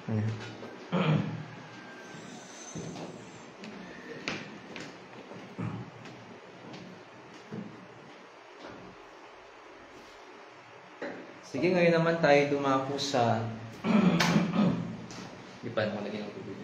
Sige, ngayon naman tayo dumako sa di pa mo lagi ng tubig.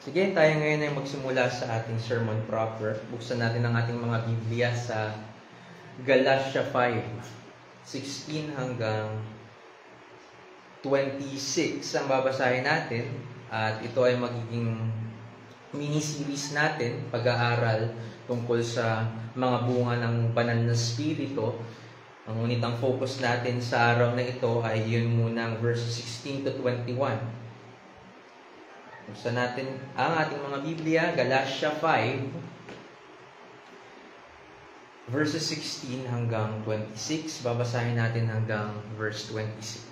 Sige, tayo ngayon ay magsimula sa ating sermon proper. Buksan natin ang ating mga Biblia sa Galatia 5:16 hanggang 26 ang babasahin natin. At ito ay magiging mini-series natin, pag-aaral tungkol sa mga bunga ng banal na spirito. Ngunit ang focus natin sa araw na ito ay yun muna ang verses 16 to 21. Buksan natin ang ating mga Biblia, Galatia 5, verses 16 hanggang 26. Babasahin natin hanggang verse 26.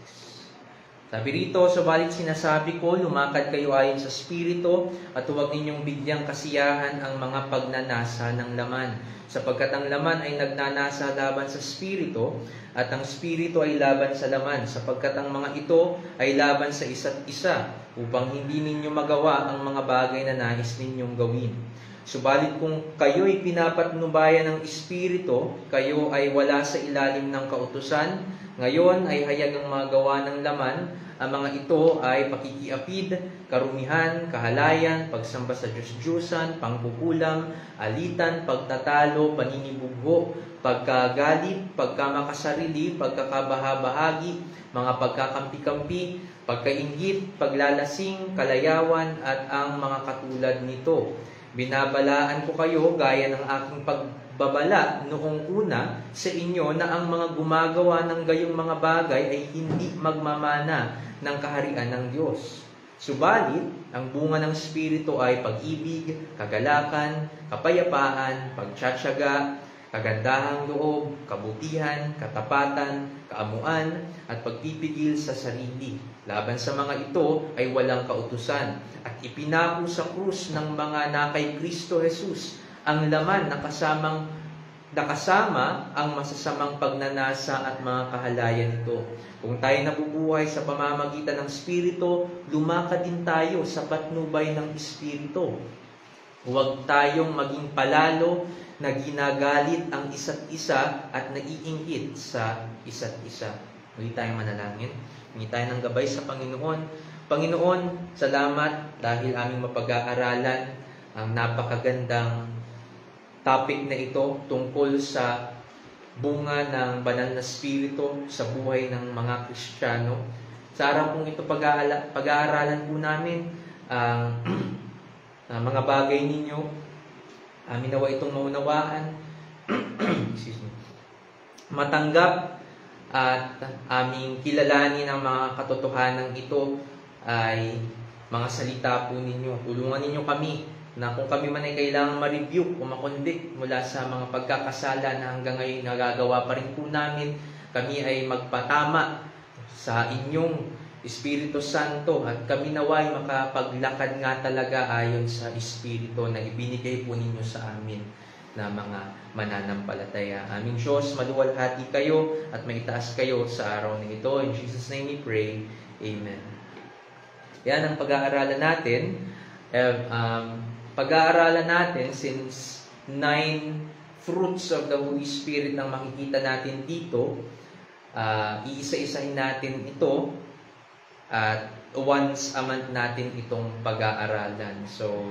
Sabi rito, "Subalit sinasabi ko, lumakad kayo ayon sa Espiritu at huwag ninyong bigyang kasiyahan ang mga pagnanasa ng laman. Sapagkat ang laman ay nagnanasa laban sa Espiritu at ang Espiritu ay laban sa laman. Sapagkat ang mga ito ay laban sa isa't isa upang hindi ninyo magawa ang mga bagay na nais ninyong gawin. Subalit kung kayo'y pinapatnubayan ng Espiritu, kayo ay wala sa ilalim ng kautusan. Ngayon ay hayag ang mga gawa ng laman. Ang mga ito ay pakikiapid, karumihan, kahalayan, pagsamba sa Diyos-Diyusan, pangkukulam, alitan, pagtatalo, paninibugho, pagkagalit, pagkamakasarili, pagkakabahabahagi, mga pagkakampi-kampi, pagkainggit, paglalasing, kalayawan, at ang mga katulad nito. Binabalaan ko kayo gaya ng aking pagbabala noong una sa inyo na ang mga gumagawa ng gayong mga bagay ay hindi magmamana ng kaharian ng Diyos. Subalit, ang bunga ng Espiritu ay pag-ibig, kagalakan, kapayapaan, pagtsatsaga, kagandahang loob, kabutihan, katapatan, kaamuan, at pagpipigil sa sarili. Laban sa mga ito ay walang kautusan. At ipinako sa krus ng mga nakay Kristo Jesus ang laman na nakasama ang masasamang pagnanasa at mga kahalayan nito. Kung tayo nabubuhay sa pamamagitan ng Espiritu, lumakad din tayo sa patnubay ng Espiritu. Huwag tayong maging palalo na ginagalit ang isa't isa at naiinggit sa isa't isa. Muli tayong manalangin. Hingi tayo ng gabay sa Panginoon. Panginoon, salamat dahil aming mapag-aaralan ang napakagandang topic na ito tungkol sa bunga ng banal na spirito sa buhay ng mga Kristiyano. Sa araw kong ito pag-aaralan po namin ang mga bagay ninyo. Amin nawa itong maunawaan, matanggap at aming kilalanin ang mga katotohanan ito ay mga salita po ninyo. Tulungan ninyo kami na kung kami man ay kailangang ma-rebuke o ma-convict mula sa mga pagkakasala na hanggang ngayon nagagawa pa rin po namin, kami ay magpatama sa inyong Espiritu Santo at kami naway makapaglakad nga talaga ayon sa Espiritu na ibinigay po ninyo sa amin na mga mananampalataya. Aming Diyos, maluwalhati kayo at maitaas kayo sa araw na ito. In Jesus' name we pray. Amen. Yan ang pag-aaralan natin. Pag-aaralan natin since 9 fruits of the Holy Spirit na makikita natin dito. Iisa-isahin natin ito at once a month natin itong pag-aaralan. So,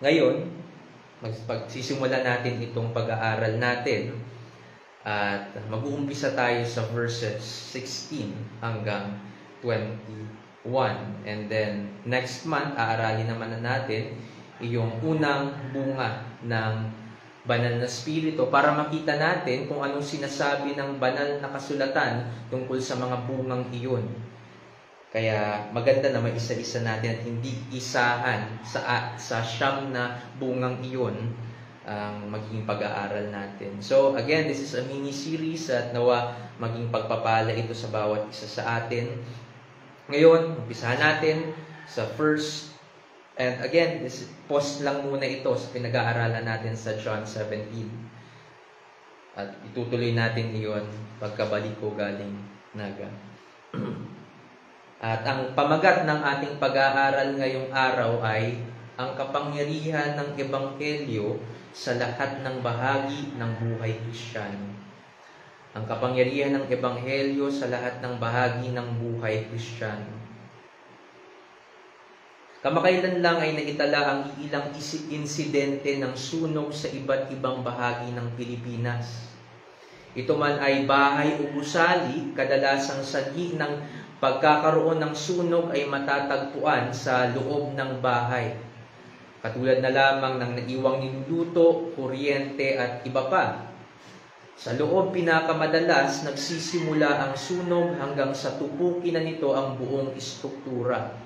ngayon, pagsisimula natin itong pag-aaral natin at mag-uumpisa tayo sa verses 16 hanggang 21. And then, next month, aaralin naman na natin yung unang bunga ng banal na spirito para makita natin kung anong sinasabi ng banal na kasulatan tungkol sa mga bungang iyon. Kaya maganda na may isa-isa natin at hindi isahan sa siyam na bungang iyon ang magiging pag-aaral natin. So again, this is a mini-series at nawa maging pagpapala ito sa bawat isa sa atin. Ngayon, umpisahan natin sa first, and again, post lang muna ito sa pinag-aaralan natin sa John 17. At itutuloy natin iyon pagkabalik ko galing Naga. At ang pamagat ng ating pag-aaral ngayong araw ay ang kapangyarihan ng Ebanghelyo sa lahat ng bahagi ng buhay Kristiyano. Ang kapangyarihan ng Ebanghelyo sa lahat ng bahagi ng buhay Kristiyano. Kamakailan lang ay naitala ang ilang insidente ng sunog sa iba't ibang bahagi ng Pilipinas. Ito man ay bahay o gusali, kadalasang sanhi ng pagkakaroon ng sunog ay matatagpuan sa loob ng bahay. Katulad na lamang ng naiwang niluluto, kuryente at iba pa. Sa loob pinakamadalas nagsisimula ang sunog hanggang sa tupukin na nito ang buong istruktura.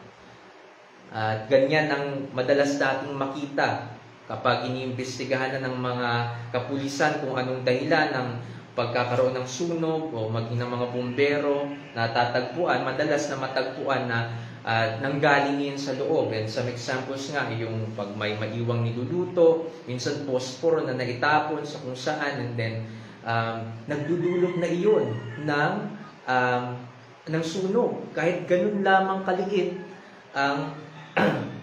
At ganyan ang madalas nating makita kapag iniimbestigahan na ng mga kapulisan kung anong dahilan ng pagkakaroon ng sunog o maging ng mga bumbero, natatagpuan, madalas na matagpuan na nanggaling yun sa loob. And some examples nga, yung pag may maiwang niluluto, minsan posporo na naitapon sa kung saan, and then nagdudulot na iyon ng sunog. Kahit ganun lamang kaliit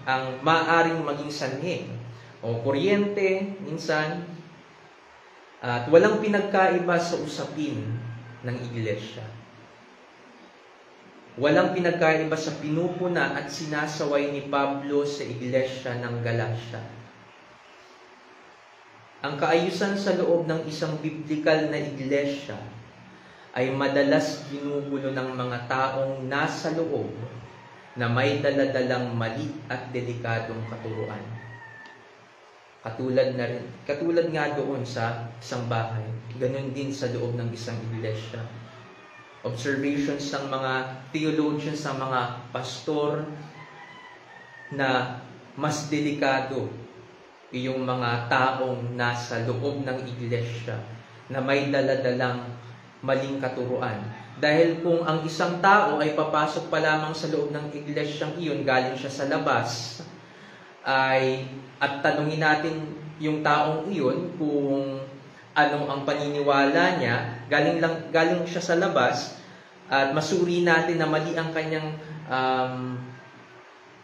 ang maaaring maging sanhi. O kuryente, minsan, at walang pinagkaiba sa usapin ng iglesia. Walang pinagkaiba sa pinupuna at sinasaway ni Pablo sa iglesia ng Galacia. Ang kaayusan sa loob ng isang biblikal na iglesia ay madalas ginugulo ng mga taong nasa loob na may daladalang mali at delikadong katuruan. Katulad nga doon sa isang bahay, ganun din sa loob ng isang iglesia. Observations ng mga theologians, ng mga pastor, na mas delikado yung mga taong nasa loob ng iglesia na may daladalang maling katuruan. Dahil kung ang isang tao ay papasok pa lamang sa loob ng iglesyang iyon, galing siya sa labas, at tanungin natin yung taong iyon kung ano ang paniniwala niya, galing siya sa labas, at masuri natin na mali ang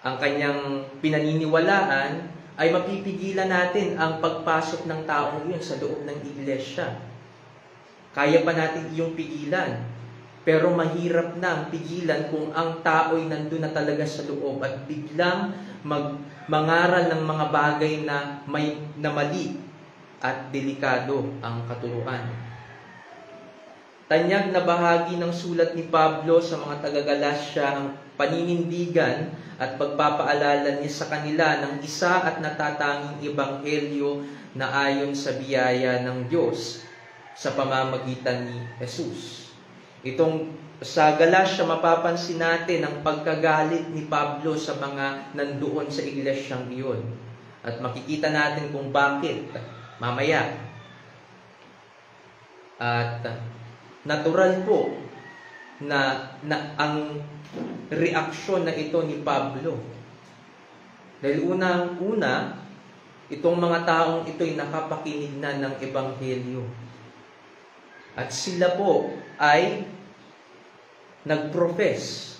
kanyang pinaniniwalaan, ay mapipigilan natin ang pagpasok ng taong iyon sa loob ng iglesia. Kaya pa natin iyong pigilan, pero mahirap na ang pigilan kung ang tao'y nandun na talaga sa loob at biglang mangaral ng mga bagay na mali at delikado ang katuruan. Tanyag na bahagi ng sulat ni Pablo sa mga taga-Galacia ang paninindigan at pagpapaalala niya sa kanila ng isa at natatanging ebanghelyo na ayon sa biyaya ng Diyos sa pamamagitan ni Jesus. Itong sa Galacia, mapapansin natin ang pagkagalit ni Pablo sa mga nandoon sa iglesyang iyon. At makikita natin kung bakit mamaya. At natural po na ang reaksyon na ito ni Pablo. Dahil unang-una, itong mga taong ito'y nakapakinig na ng ebanghelyo. At sila po ay nag-profess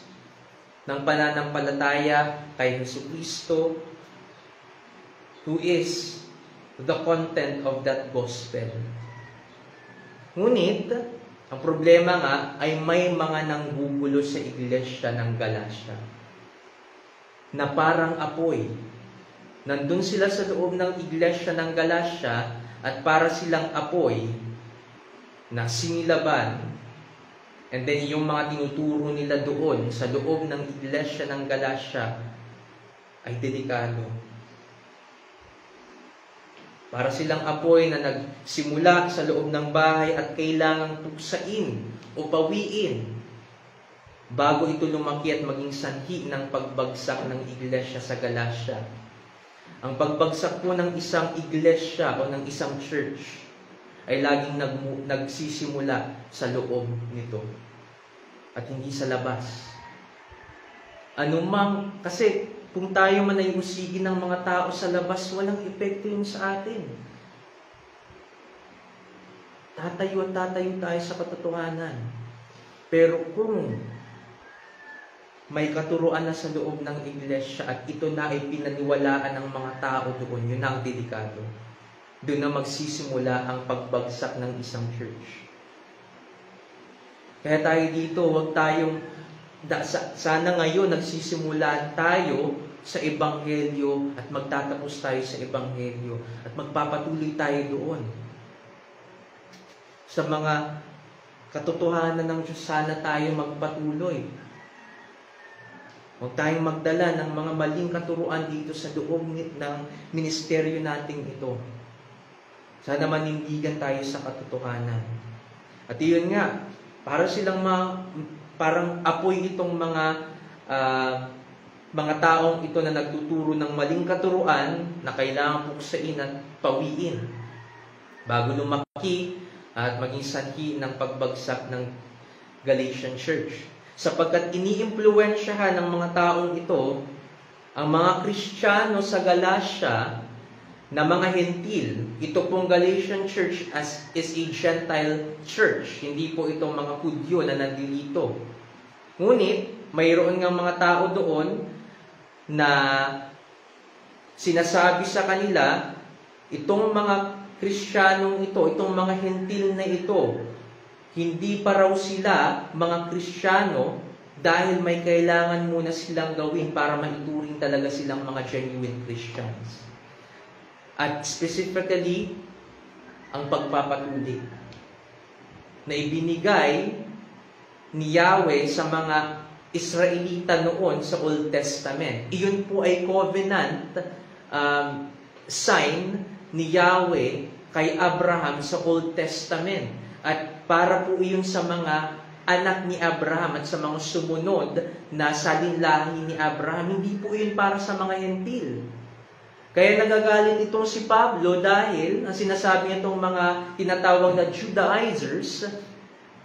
ng pananampalataya kay Jesucristo, who is the content of that gospel. Ngunit, ang problema nga ay may mga nanggugulo sa iglesia ng Galacia na parang apoy. Nandun sila sa loob ng iglesia ng Galacia at para silang apoy na sinilaban. And then yung mga tinuturo nila doon sa loob ng iglesia ng Galacia ay delikado. Para silang apoy na nagsimula sa loob ng bahay at kailangang tuksain o pawiin bago ito lumaki at maging sanhi ng pagbagsak ng iglesia sa Galacia. Ang pagbagsak po ng isang iglesia o ng isang church ay laging nagsisimula sa loob nito at hindi sa labas. Kasi kung tayo man ay usigin ng mga tao sa labas, walang epekto yun sa atin. Tatayo tayo sa katotohanan. Pero kung may katuruan na sa loob ng iglesia at ito na ay pinaniwalaan ng mga tao doon, yun ang delikado. Doon na magsisimula ang pagbagsak ng isang church. Kaya tayo dito, huwag tayong, sana ngayon nagsisimula tayo sa Ebanghelyo at magtatapos tayo sa Ebanghelyo at magpapatuloy tayo doon. Sa mga katotohanan ng Diyos, sana tayo magpatuloy. Huwag tayong magdala ng mga maling katuruan dito sa loob ng ministeryo nating ito. Sana manindigan tayo sa katotohanan. At iyon nga, para silang parang apoy itong mga taong ito na nagtuturo ng maling katuruan na kailangan puksain at pawiin bago lumaki at maging sanhi ng pagbagsak ng Galatian Church. Sapagkat iniimpluwensyahan ng mga taong ito ang mga Kristiyano sa Galacia na mga Hentil. Ito pong Galatian Church is a Gentile church. Hindi po itong mga Hudyo na nandito. Ngunit, mayroon nga mga tao doon na sinasabi sa kanila, itong mga Kristiyanong ito, itong mga Hentil na ito, hindi pa raw sila mga Kristiyano dahil may kailangan muna silang gawin para maituring talaga silang mga genuine Christians. At specifically, ang pagpapatuli na ibinigay ni Yahweh sa mga Israelita noon sa Old Testament. Iyon po ay covenant sign ni Yahweh kay Abraham sa Old Testament. At para po iyon sa mga anak ni Abraham at sa mga sumunod na salinlahi ni Abraham, hindi po iyon para sa mga Hentil. Kaya nagagalit itong si Pablo dahil ang sinasabi niya itong mga tinatawag na Judaizers,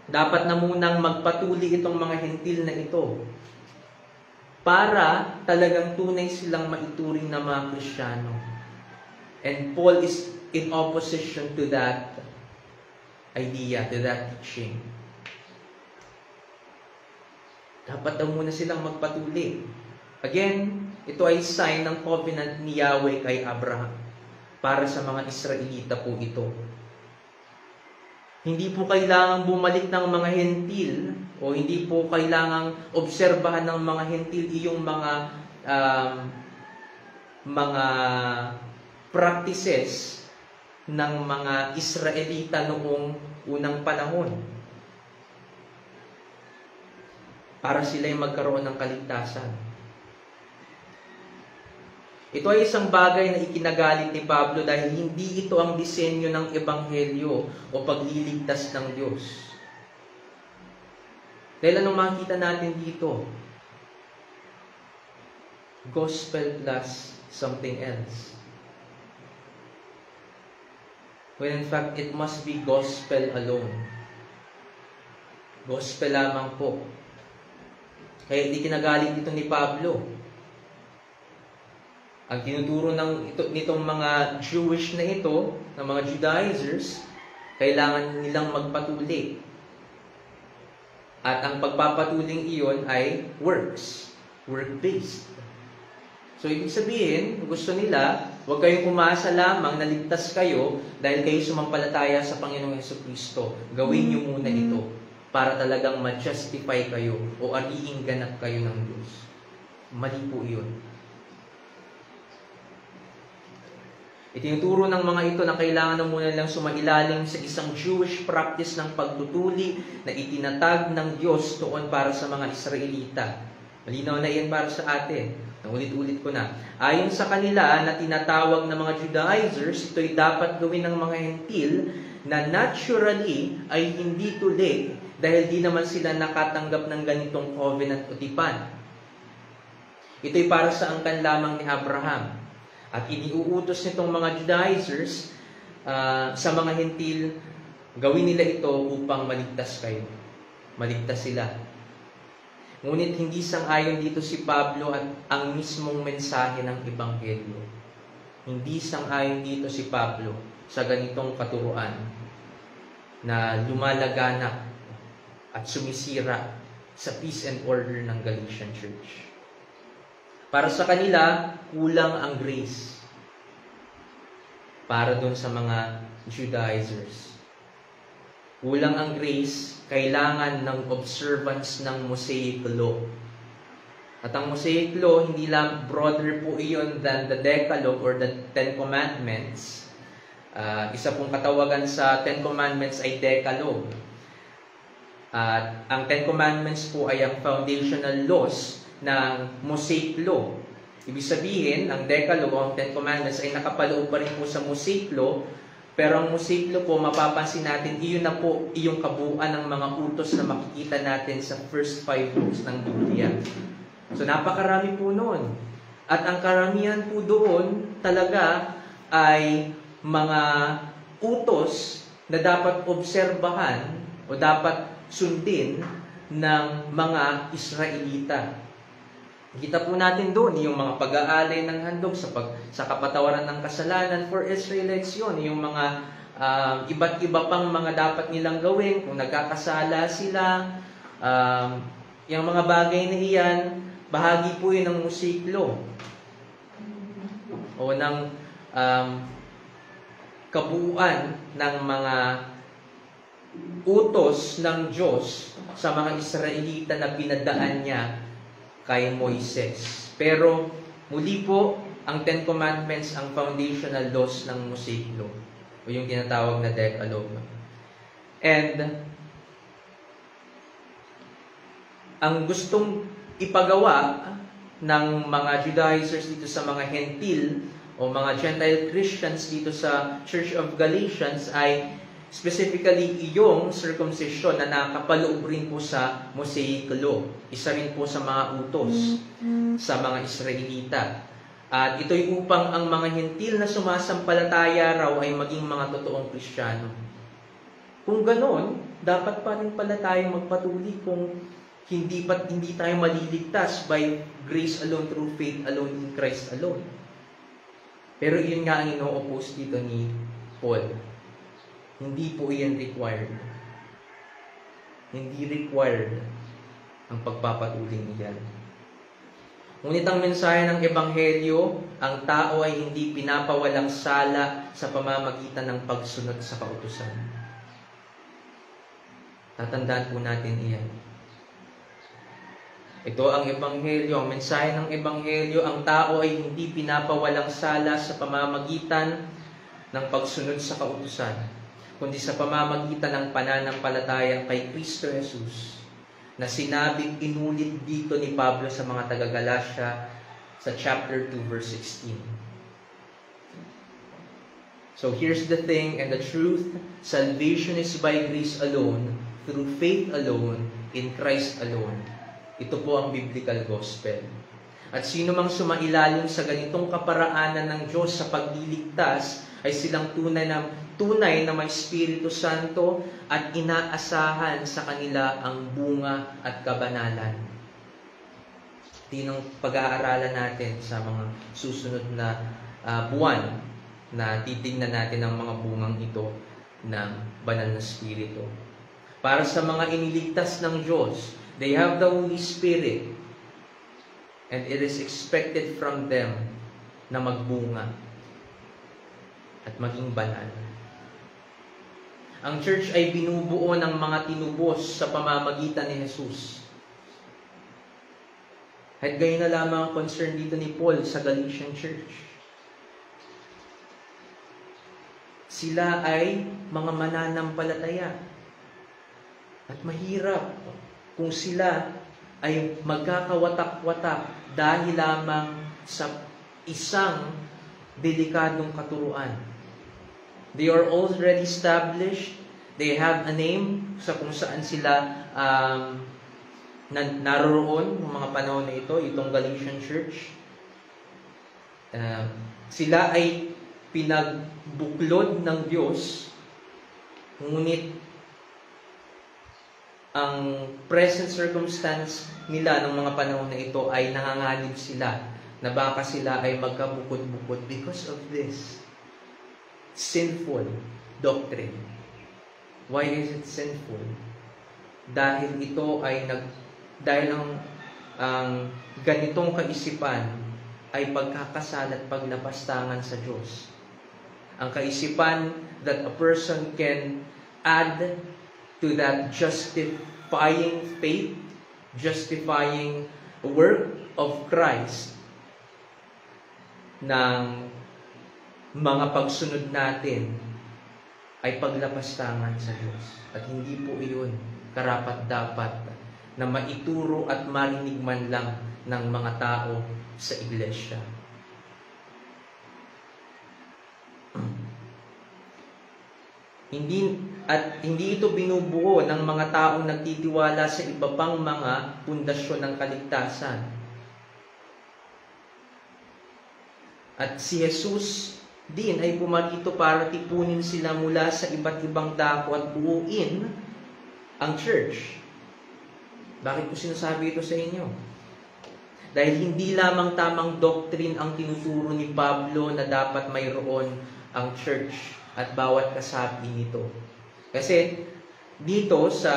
dapat na munang magpatuli itong mga Hentil na ito para talagang tunay silang maituring na mga Kristiyano. And Paul is in opposition to that idea, to that teaching. Dapat na muna silang magpatuli. Again, ito ay sign ng covenant ni Yahweh kay Abraham. Para sa mga Israelita po ito. Hindi po kailangang bumalik ng mga Hentil o hindi po kailangang obserbahan ng mga Hentil iyong mga practices ng mga Israelita noong unang panahon. Para sila'y magkaroon ng kaligtasan. Ito ay isang bagay na ikinagalit ni Pablo dahil hindi ito ang disenyo ng Ebanghelyo o pagliligtas ng Diyos. Dahil anong makikita natin dito? Gospel plus something else. When in fact, it must be gospel alone. Gospel lamang po. Kaya hindi kinagalit ito ni Pablo. Ang tinuturo nitong mga Jewish na ito, ng mga Judaizers, kailangan nilang magpatuli. At ang pagpapatuling iyon ay works. Work-based. So, ibig sabihin, gusto nila, huwag kayong umasa lamang na ligtas kayo dahil kayo sumampalataya sa Panginoong Jesucristo. Gawin niyo muna ito para talagang ma-justify kayo o ariing ganap kayo ng Diyos. Mali po iyon. Itinuturo ng mga ito na kailangan na muna lang sumailalim sa isang Jewish practice ng pagtutuli na itinatag ng Diyos noon para sa mga Israelita. Malinaw na iyan para sa atin. Ulit-ulit ko na. Ayon sa kanila na tinatawag ng mga Judaizers, ito'y dapat gawin ng mga Hentil na naturally ay hindi tuli dahil di naman sila nakatanggap ng ganitong covenant o tipan. Ito'y para sa angkan lamang ni Abraham. At iniuutos nitong mga Judaizers sa mga Hentil, gawin nila ito upang maligtas kayo. Maligtas sila. Ngunit hindi sang-ayon dito si Pablo at ang mismong mensahe ng Ebanghelyo. Hindi sang-ayon dito si Pablo sa ganitong katuruan na lumalaganap at sumisira sa peace and order ng Galatian Church. Para sa kanila, kulang ang grace. Para doon sa mga Judaizers. Kulang ang grace, kailangan ng observance ng Mosaic Law. At ang Mosaic Law, hindi lang broader po iyon than the Decalogue or the Ten Commandments. Isa pong katawagan sa Ten Commandments ay Decalogue. At ang Ten Commandments po ay ang foundational laws ng Mosaic Law. Ibig sabihin, ang Decalogue o ang Ten Commandments ay nakapaloob pa rin po sa Mosaic Law, pero ang Mosaic Law po, mapapansin natin, iyon na po iyong kabuuan ng mga utos na makikita natin sa first 5 books ng Biblia. So napakarami po noon. At ang karamihan po doon talaga ay mga utos na dapat obserbahan o dapat sundin ng mga Israelita. Kita po natin doon yung mga pag-aalay ng handog sa kapatawaran ng kasalanan for Israelites yun. Yung mga iba't iba pang mga dapat nilang gawin kung nagkakasala sila. Yung mga bagay na iyan, bahagi po yun ng Mosaic Law o ng kabuuan ng mga utos ng Diyos sa mga Israelita na pinadaan niya kay Moises. Pero muli po, ang Ten Commandments ang foundational laws ng Mosaic Law o yung tinatawag na Decalogue. And ang gustong ipagawa ng mga Judaizers dito sa mga Hentil o mga Gentile Christians dito sa Church of Galatians ay specifically iyong circumcision na nakapaloob rin po sa Mosaic Law. Isa rin po sa mga utos sa mga Israelita. At ito'y upang ang mga Hentil na sumasampalataya raw ay maging mga totoong Kristiyano. Kung ganon, dapat pa rin pala tayo magpatuloy kung hindi tayo maliligtas by grace alone, through faith alone, in Christ alone. Pero yun nga ang ino-oppose dito ni Paul. Hindi po iyan required. Hindi required ang pagpapatuling iyan. Ngunit ang mensahe ng Ebanghelyo, ang tao ay hindi pinapawalang sala sa pamamagitan ng pagsunod sa kautusan. Tatandaan po natin iyan. Ito ang Ebanghelyo, ang mensahe ng Ebanghelyo, ang tao ay hindi pinapawalang sala sa pamamagitan ng pagsunod sa kautusan, kundi sa pamamagitan ng pananampalataya kay Kristo Jesus, na sinabing inulit dito ni Pablo sa mga taga-Galatia sa chapter 2 verse 16. So here's the thing and the truth: salvation is by grace alone, through faith alone, in Christ alone. Ito po ang biblical gospel. At sino mang sumailalim sa ganitong kaparaanan ng Diyos sa pagliligtas ay silang tunay na may Espiritu Santo at inaasahan sa kanila ang bunga at kabanalan. Tinong pag-aaralan natin sa mga susunod na buwan na titignan natin ang mga bungang ito ng banal na Espiritu. Para sa mga iniligtas ng Diyos, they have the Holy Spirit and it is expected from them na magbunga at maging banal. Ang church ay binubuo ng mga tinubos sa pamamagitan ni Jesus. At gayon na lamang ang concern dito ni Paul sa Galatian Church. Sila ay mga mananampalataya. At mahirap kung sila ay magkakawatak-watak dahil lamang sa isang delikadong katuruan. They are already established They have a name sa kung saan sila naroon ng mga panahon na ito, itong Galatian church. Sila ay pinagbuklod ng Diyos, ngunit ang present circumstance nila ng mga panahon na ito ay nanganganib sila na baka sila ay magkabukod-bukod because of this sinful doctrine. Why is it sinful? Dahil ito ay dahil ang ganitong kaisipan ay pagkakasala at paglapastangan sa Diyos. Ang kaisipan that a person can add to that justifying faith, justifying work of Christ ng mga pagsunod natin ay paglapastangan sa Diyos. At hindi po iyon karapat-dapat na maituro at marinig man lang ng mga tao sa iglesia. Hindi ito binubuo ng mga taong nagtitiwala sa iba pang mga pundasyon ng kaligtasan. At si Jesus din ay pumarito para tipunin sila mula sa iba't ibang dako at buuin ang church. Bakit ko sinasabi ito sa inyo? Dahil hindi lamang tamang doctrine ang tinuturo ni Pablo na dapat mayroon ang church at bawat kasapi nito. Kasi dito sa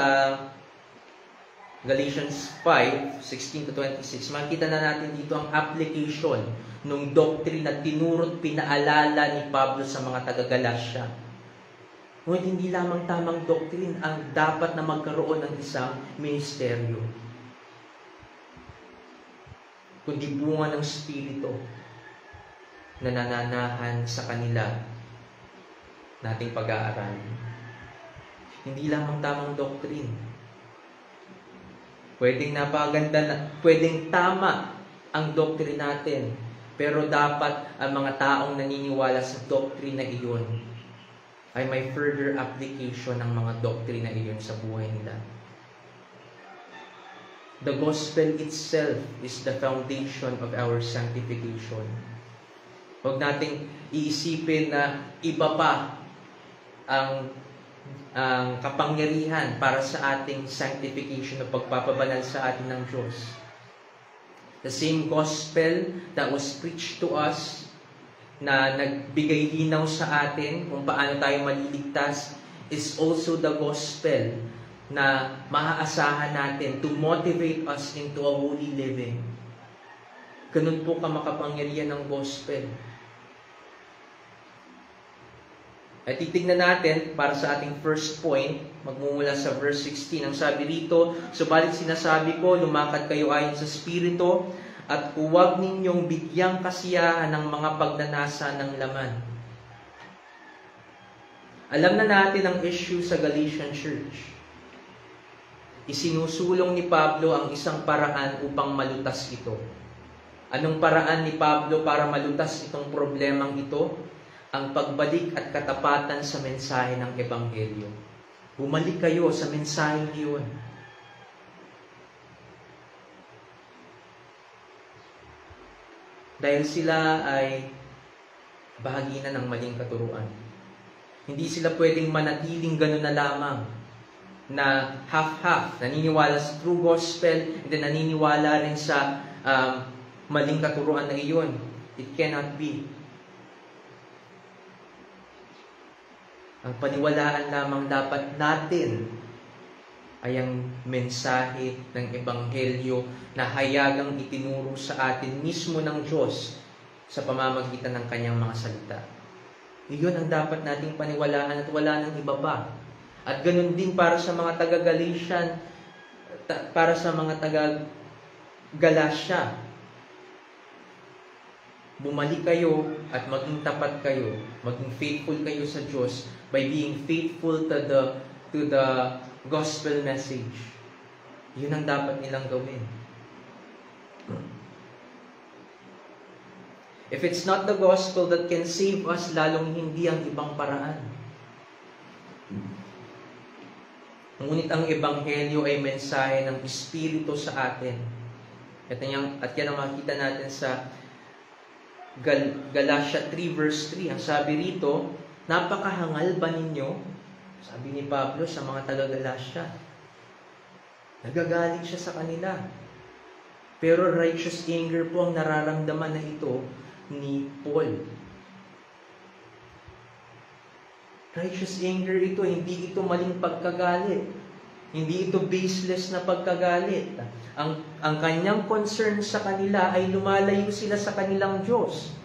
Galatians 5:16-26, makita na natin dito ang application ng doctrine na tinuro at pinaalala ni Pablo sa mga taga-Galatia. Ngunit hindi lamang tamang doctrine ang dapat na magkaroon ng isang ministeryo, kundi bunga ng Espiritu na nananahan sa kanila nating pag-aaralan. Hindi lamang tamang doctrine. Pwedeng tama ang doctrine natin, pero dapat ang mga taong naniniwala sa doctrine na iyon ay may further application ng mga doctrine na iyon sa buhay nila. The gospel itself is the foundation of our sanctification. Huwag nating iisipin na iba pa ang kapangyarihan para sa ating sanctification o pagpapabanal sa atin ng Diyos. The same gospel that was preached to us, na nagbigay linaw sa atin kung paano tayo maliligtas, is also the gospel na maaasahan natin to motivate us into a holy living. Ganun po kamakapangyarihan ng gospel. At titignan natin para sa ating first point, magmumula sa verse 16. Ang sabi rito, "Subalit sinasabi ko, lumakad kayo ayon sa Espiritu, at huwag ninyong bigyang kasiyahan ng mga pagnanasa ng laman." Alam na natin ang issue sa Galatian Church. Isinusulong ni Pablo ang isang paraan upang malutas ito. Anong paraan ni Pablo para malutas itong problemang ito? Ang pagbalik at katapatan sa mensahe ng Ebanghelyo. Bumalik kayo sa mensahe niyon. Dahil sila ay bahagi na ng maling katuruan. Hindi sila pwedeng manatiling gano'n na lamang, na half-half, naniniwala sa true gospel, and then naniniwala rin sa maling katuruan na iyon. It cannot be. Ang paniwalaan lamang dapat natin ay ang mensahe ng Ebanghelyo na hayagang itinuro sa atin mismo ng Diyos sa pamamagitan ng Kanyang mga salita. Iyon ang dapat nating paniwalaan at wala nang iba pa. At ganun din para sa mga taga-Galatian, para sa mga taga-Galatia. Bumalik kayo at maging tapat kayo, maging faithful kayo sa Diyos by being faithful to the gospel message. Yun ang dapat nilang gawin. If it's not the gospel that can save us, lalong hindi ang ibang paraan. Ngunit ang Ebanghelyo ay mensahe ng Espiritu sa atin. At yan ang makikita natin sa Galatia 3 verse 3. Ang sabi rito, napakahangal ba ninyo? Sabi ni Pablo sa mga taga-Galatia. Nagagalit siya sa kanila. Pero righteous anger po ang nararamdaman na ito ni Paul. Righteous anger ito, hindi ito maling pagkagalit. Hindi ito baseless na pagkagalit. Ang kanyang concern sa kanila ay lumalayo sila sa kanilang Diyos.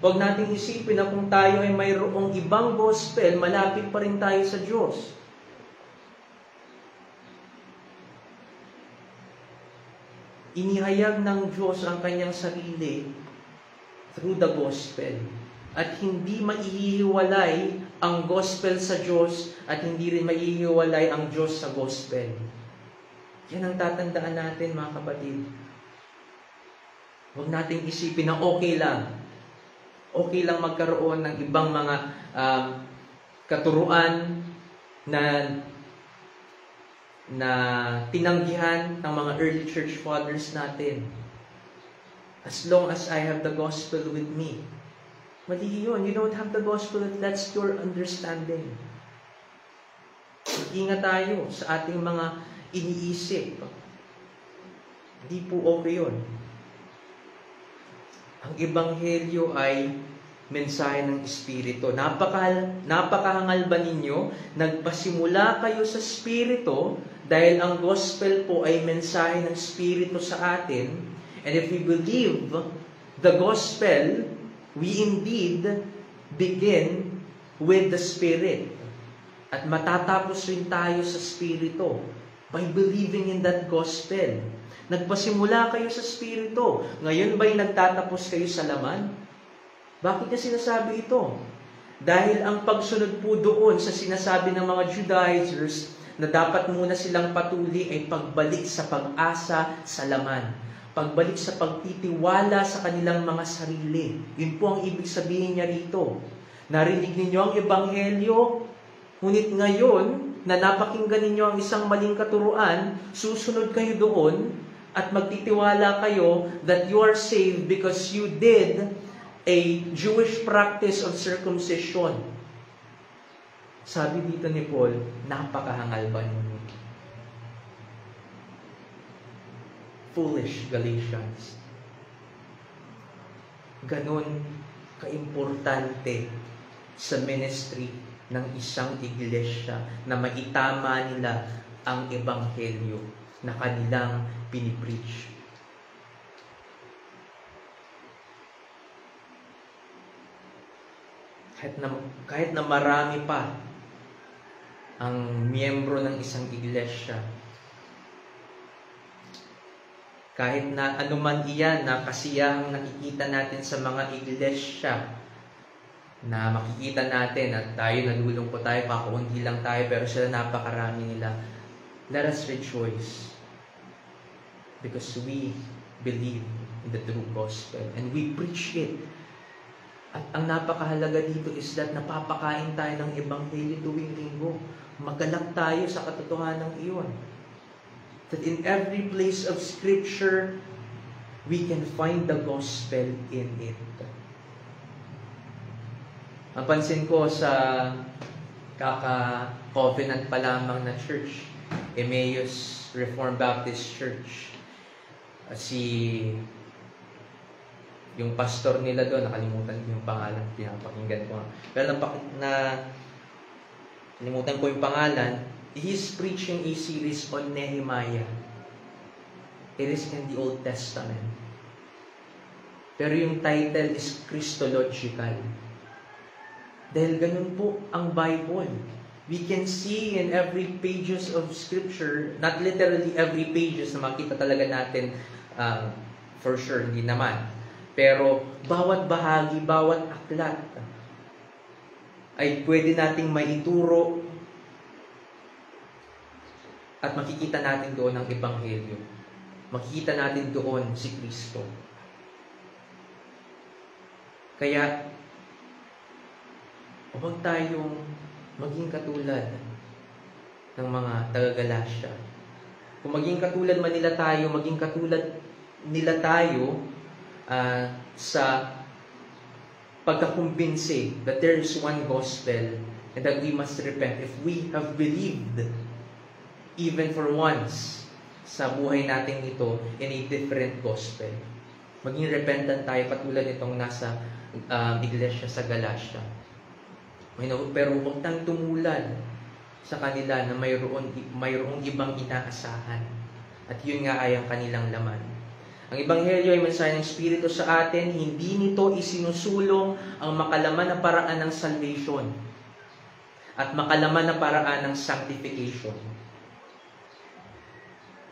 Huwag nating isipin na kung tayo ay mayroong ibang gospel, malapit pa rin tayo sa Diyos. Inihayag ng Diyos ang kanyang sarili through the gospel. At hindi maihiwalay ang gospel sa Diyos at hindi rin maihiwalay ang Diyos sa gospel. Yan ang tatandaan natin, mga kapatid. Huwag nating isipin na okay lang. Okay lang magkaroon ng ibang mga katuruan na tinanggihan ng mga early church fathers natin. As long as I have the gospel with me. Mali yun. You don't have the gospel if that's your understanding. Mag-ingat tayo sa ating mga iniisip. Hindi po okay yun. Ang Ebanghelyo ay mensahe ng Espiritu. Napakahangal ba ninyo? Nagpasimula kayo sa Espiritu dahil ang gospel po ay mensahe ng Espiritu sa atin. And if we believe the gospel, we indeed begin with the Spirit. At matatapos rin tayo sa Espiritu by believing in that gospel. Nagpasimula kayo sa Espiritu. Ngayon ba'y nagtatapos kayo sa laman? Bakit niya sinasabi ito? Dahil ang pagsunod po doon sa sinasabi ng mga Judaizers na dapat muna silang patuli ay pagbalik sa pag-asa sa laman. Pagbalik sa pagtitiwala sa kanilang mga sarili. Yun po ang ibig sabihin niya rito. Narinig ninyo ang Ebanghelyo, ngunit ngayon, na napakinggan ninyo ang isang maling katuruan, susunod kayo doon at magtitiwala kayo that you are saved because you did a Jewish practice of circumcision. Sabi dito ni Paul, napakahangal ba ninyo? Foolish Galatians. Ganon kaimportante sa ministry ng isang iglesia na maitama nila ang Ebanghelyo na kanilang pinipreach. Kahit na marami pa ang miyembro ng isang iglesia, kahit na anuman iyan na kasiyahang nakikita natin sa mga iglesia, na makikita natin at tayo nalulungkot tayo, kakaunti lang tayo, pero sila napakarami nila. Let us rejoice because we believe in the true gospel and we preach it. At ang napakahalaga dito is that napapakain tayo ng Ebanghelyo tuwing linggo. Magalak tayo sa katotohanan ng iyon. That in every place of Scripture, we can find the gospel in it. Napansin ko sa kaka-covenant pa lamang na church, Emmaus Reformed Baptist Church, yung pastor nila doon, nakalimutan ko yung pangalan, pinapakinggan ko. Pero nakalimutan ko yung pangalan. He's preaching a series on Nehemiah. It is in the Old Testament. Pero yung title is Christological. Dahil ganun po ang Bible. We can see in every pages of Scripture, not literally every pages na makita talaga natin, for sure, hindi naman. Pero bawat bahagi, bawat aklat, ay pwede nating maituro at makikita natin doon ang Ebanghelyo. Makikita natin doon si Kristo. Kaya, huwag tayong maging katulad ng mga taga-Galasya. Kung maging katulad man nila tayo, maging katulad nila tayo sa pagkakumbinsi that there is one gospel and that we must repent if we have believed even for once sa buhay natin ito in a different gospel. Maging repentant tayo katulad nitong nasa iglesia sa Galatia. Pero huwag tayong tumulad sa kanila na mayroong ibang inaasahan. At yun nga ay ang kanilang laman. Ang Ebanghelyo ay mensahe ng Espiritu sa atin, hindi nito isinusulong ang makalaman na paraan ng salvation at makalaman na paraan ng sanctification.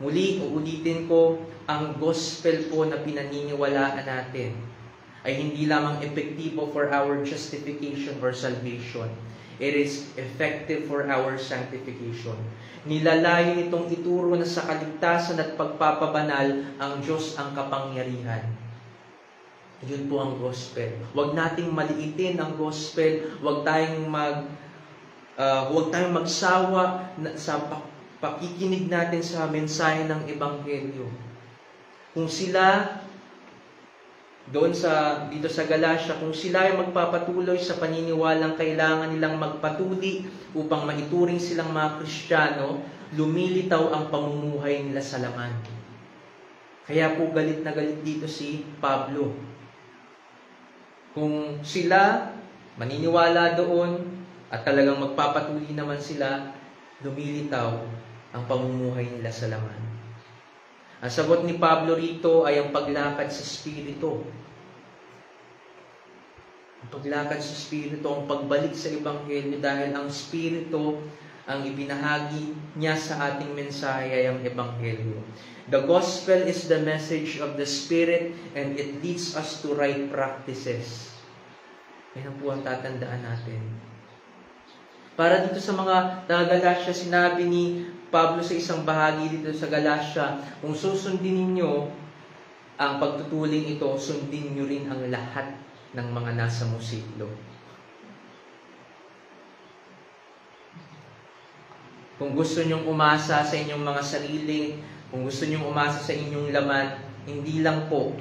Muli, uulitin ko, ang gospel po na pinaniniwalaan natin ay hindi lamang epektibo for our justification or salvation. It is effective for our sanctification. Nilalayo nitong ituro na sa kaligtasan at pagpapabanal ang Diyos ang kapangyarihan. Yun po ang gospel. Huwag nating maliitin ang gospel. Huwag tayong magsawa sa pakikinig natin sa mensahe ng Ebanghelyo. Kung sila dito sa Galatia, kung sila ay magpapatuloy sa paniniwalang kailangan nilang magpatuli upang maituring silang mga Kristiyano, lumilitaw ang pamumuhay nila sa laman. Kaya po galit na galit dito si Pablo. Kung sila maniniwala doon at talagang magpapatuli naman sila, lumilitaw ang pamumuhay nila sa laman. Ang sagot ni Pablo rito ay ang paglakad sa Espiritu. Ang paglakad sa Espiritu, ang pagbalik sa Ebanghelyo dahil ang Espiritu ang ibinahagi niya sa ating mensahe ay ang Ebanghelyo. The Gospel is the message of the Spirit and it leads us to right practices. Yan po ang tatandaan natin. Para dito sa mga taga-Galasya, sinabi ni Pablo sa isang bahagi dito sa Galatia, kung susundin ninyo ang pagtutuling ito, sundin nyo rin ang lahat ng mga nasa musiklo. Kung gusto nyong umasa sa inyong mga sarili, kung gusto nyong umasa sa inyong laman, hindi lang po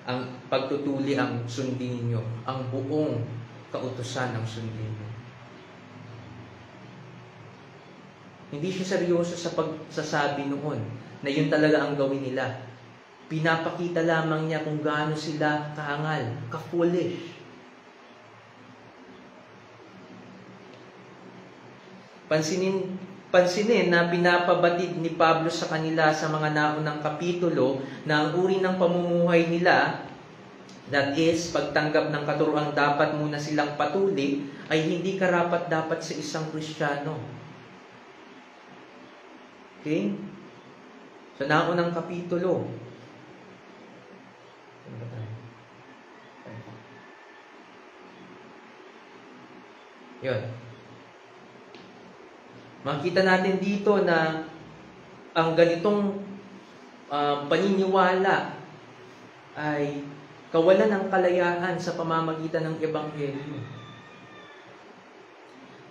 ang pagtutuli ang sundin ninyo, ang buong kautusan ang sundin ninyo. Hindi siya seryoso sa pagsasabi noon na yun talaga ang gawin nila. Pinapakita lamang niya kung gaano sila kaangal, ka-foolish. Pansinin na pinapabatid ni Pablo sa kanila sa mga naunang kapitulo na ang uri ng pamumuhay nila, that is, pagtanggap ng katuruang dapat muna silang patuli, ay hindi karapat-dapat sa isang Kristiyano. Okay? Sa naunang kapitulo. Yun. Makita natin dito na ang ganitong paniniwala ay kawalan ng kalayaan sa pamamagitan ng Ebanghelyo.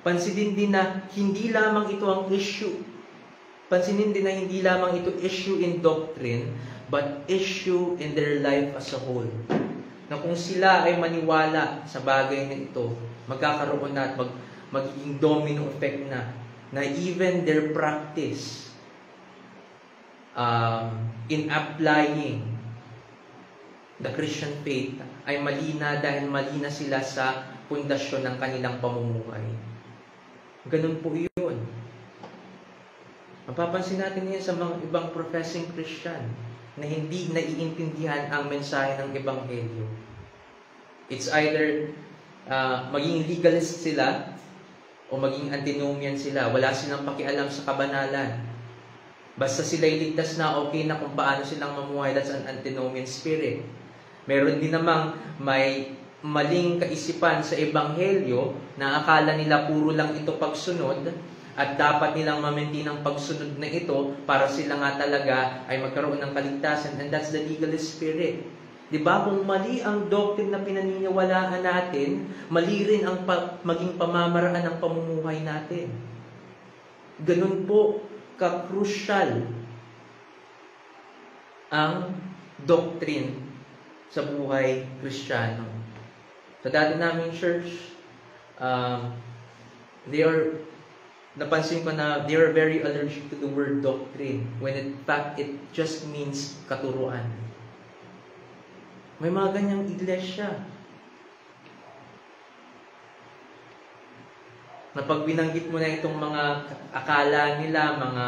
Pansinin din na hindi lamang ito ang issue. Pansinin din na hindi lamang ito issue in doctrine, but issue in their life as a whole. Na kung sila ay maniwala sa bagay na ito, magkakaroon na at magiging domino effect na even their practice in applying the Christian faith ay mali na dahil mali na sila sa pundasyon ng kanilang pamumuhay. Ganun po yun. Mapapansin natin yan sa mga ibang professing Christian na hindi naiintindihan ang mensahe ng Ebanghelyo. It's either maging legalist sila o maging antinomian sila. Wala silang pakialam sa kabanalan. Basta sila'y ligtas na, okay na kung paano silang mamuhay. That's an antinomian spirit. Meron din namang may maling kaisipan sa Ebanghelyo na akala nila puro lang ito pagsunod at dapat nilang ma-maintain ang pagsunod na ito para sila nga talaga ay magkaroon ng kaligtasan, and that's the legalist spirit. Diba? Kung mali ang doctrine na pinaniniwalaan natin, mali rin ang maging pamamaraan ng pamumuhay natin. Ganun po ka-crucial ang doctrine sa buhay Kristiyano. Sa dati naming church, napansin ko na they are very allergic to the word doctrine when in fact it just means katuruan. May mga ganyang iglesia na pag binanggit mo na itong mga akala nila, mga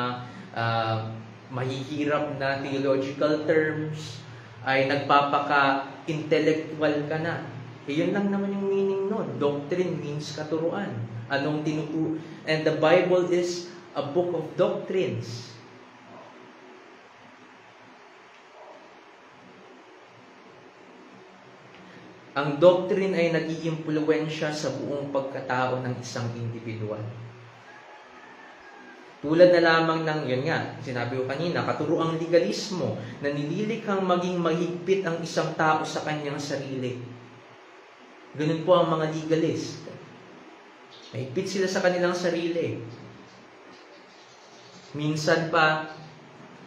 mahihirap na theological terms, ay nagpapaka-intellectual ka na. Yun lang naman yung meaning nun. Doctrine means katuruan. And the Bible is a book of doctrines. Ang doctrine ay nag-iimpluwensya sa buong pagkatao ng isang individual. Tulad na lamang ng, yun nga, sinabi ko kanina, katuruang legalismo na nililikhang maging mahigpit ang isang tao sa kanyang sarili. Ganun po ang mga legalist. Mahigpit sila sa kanilang sarili. Minsan pa,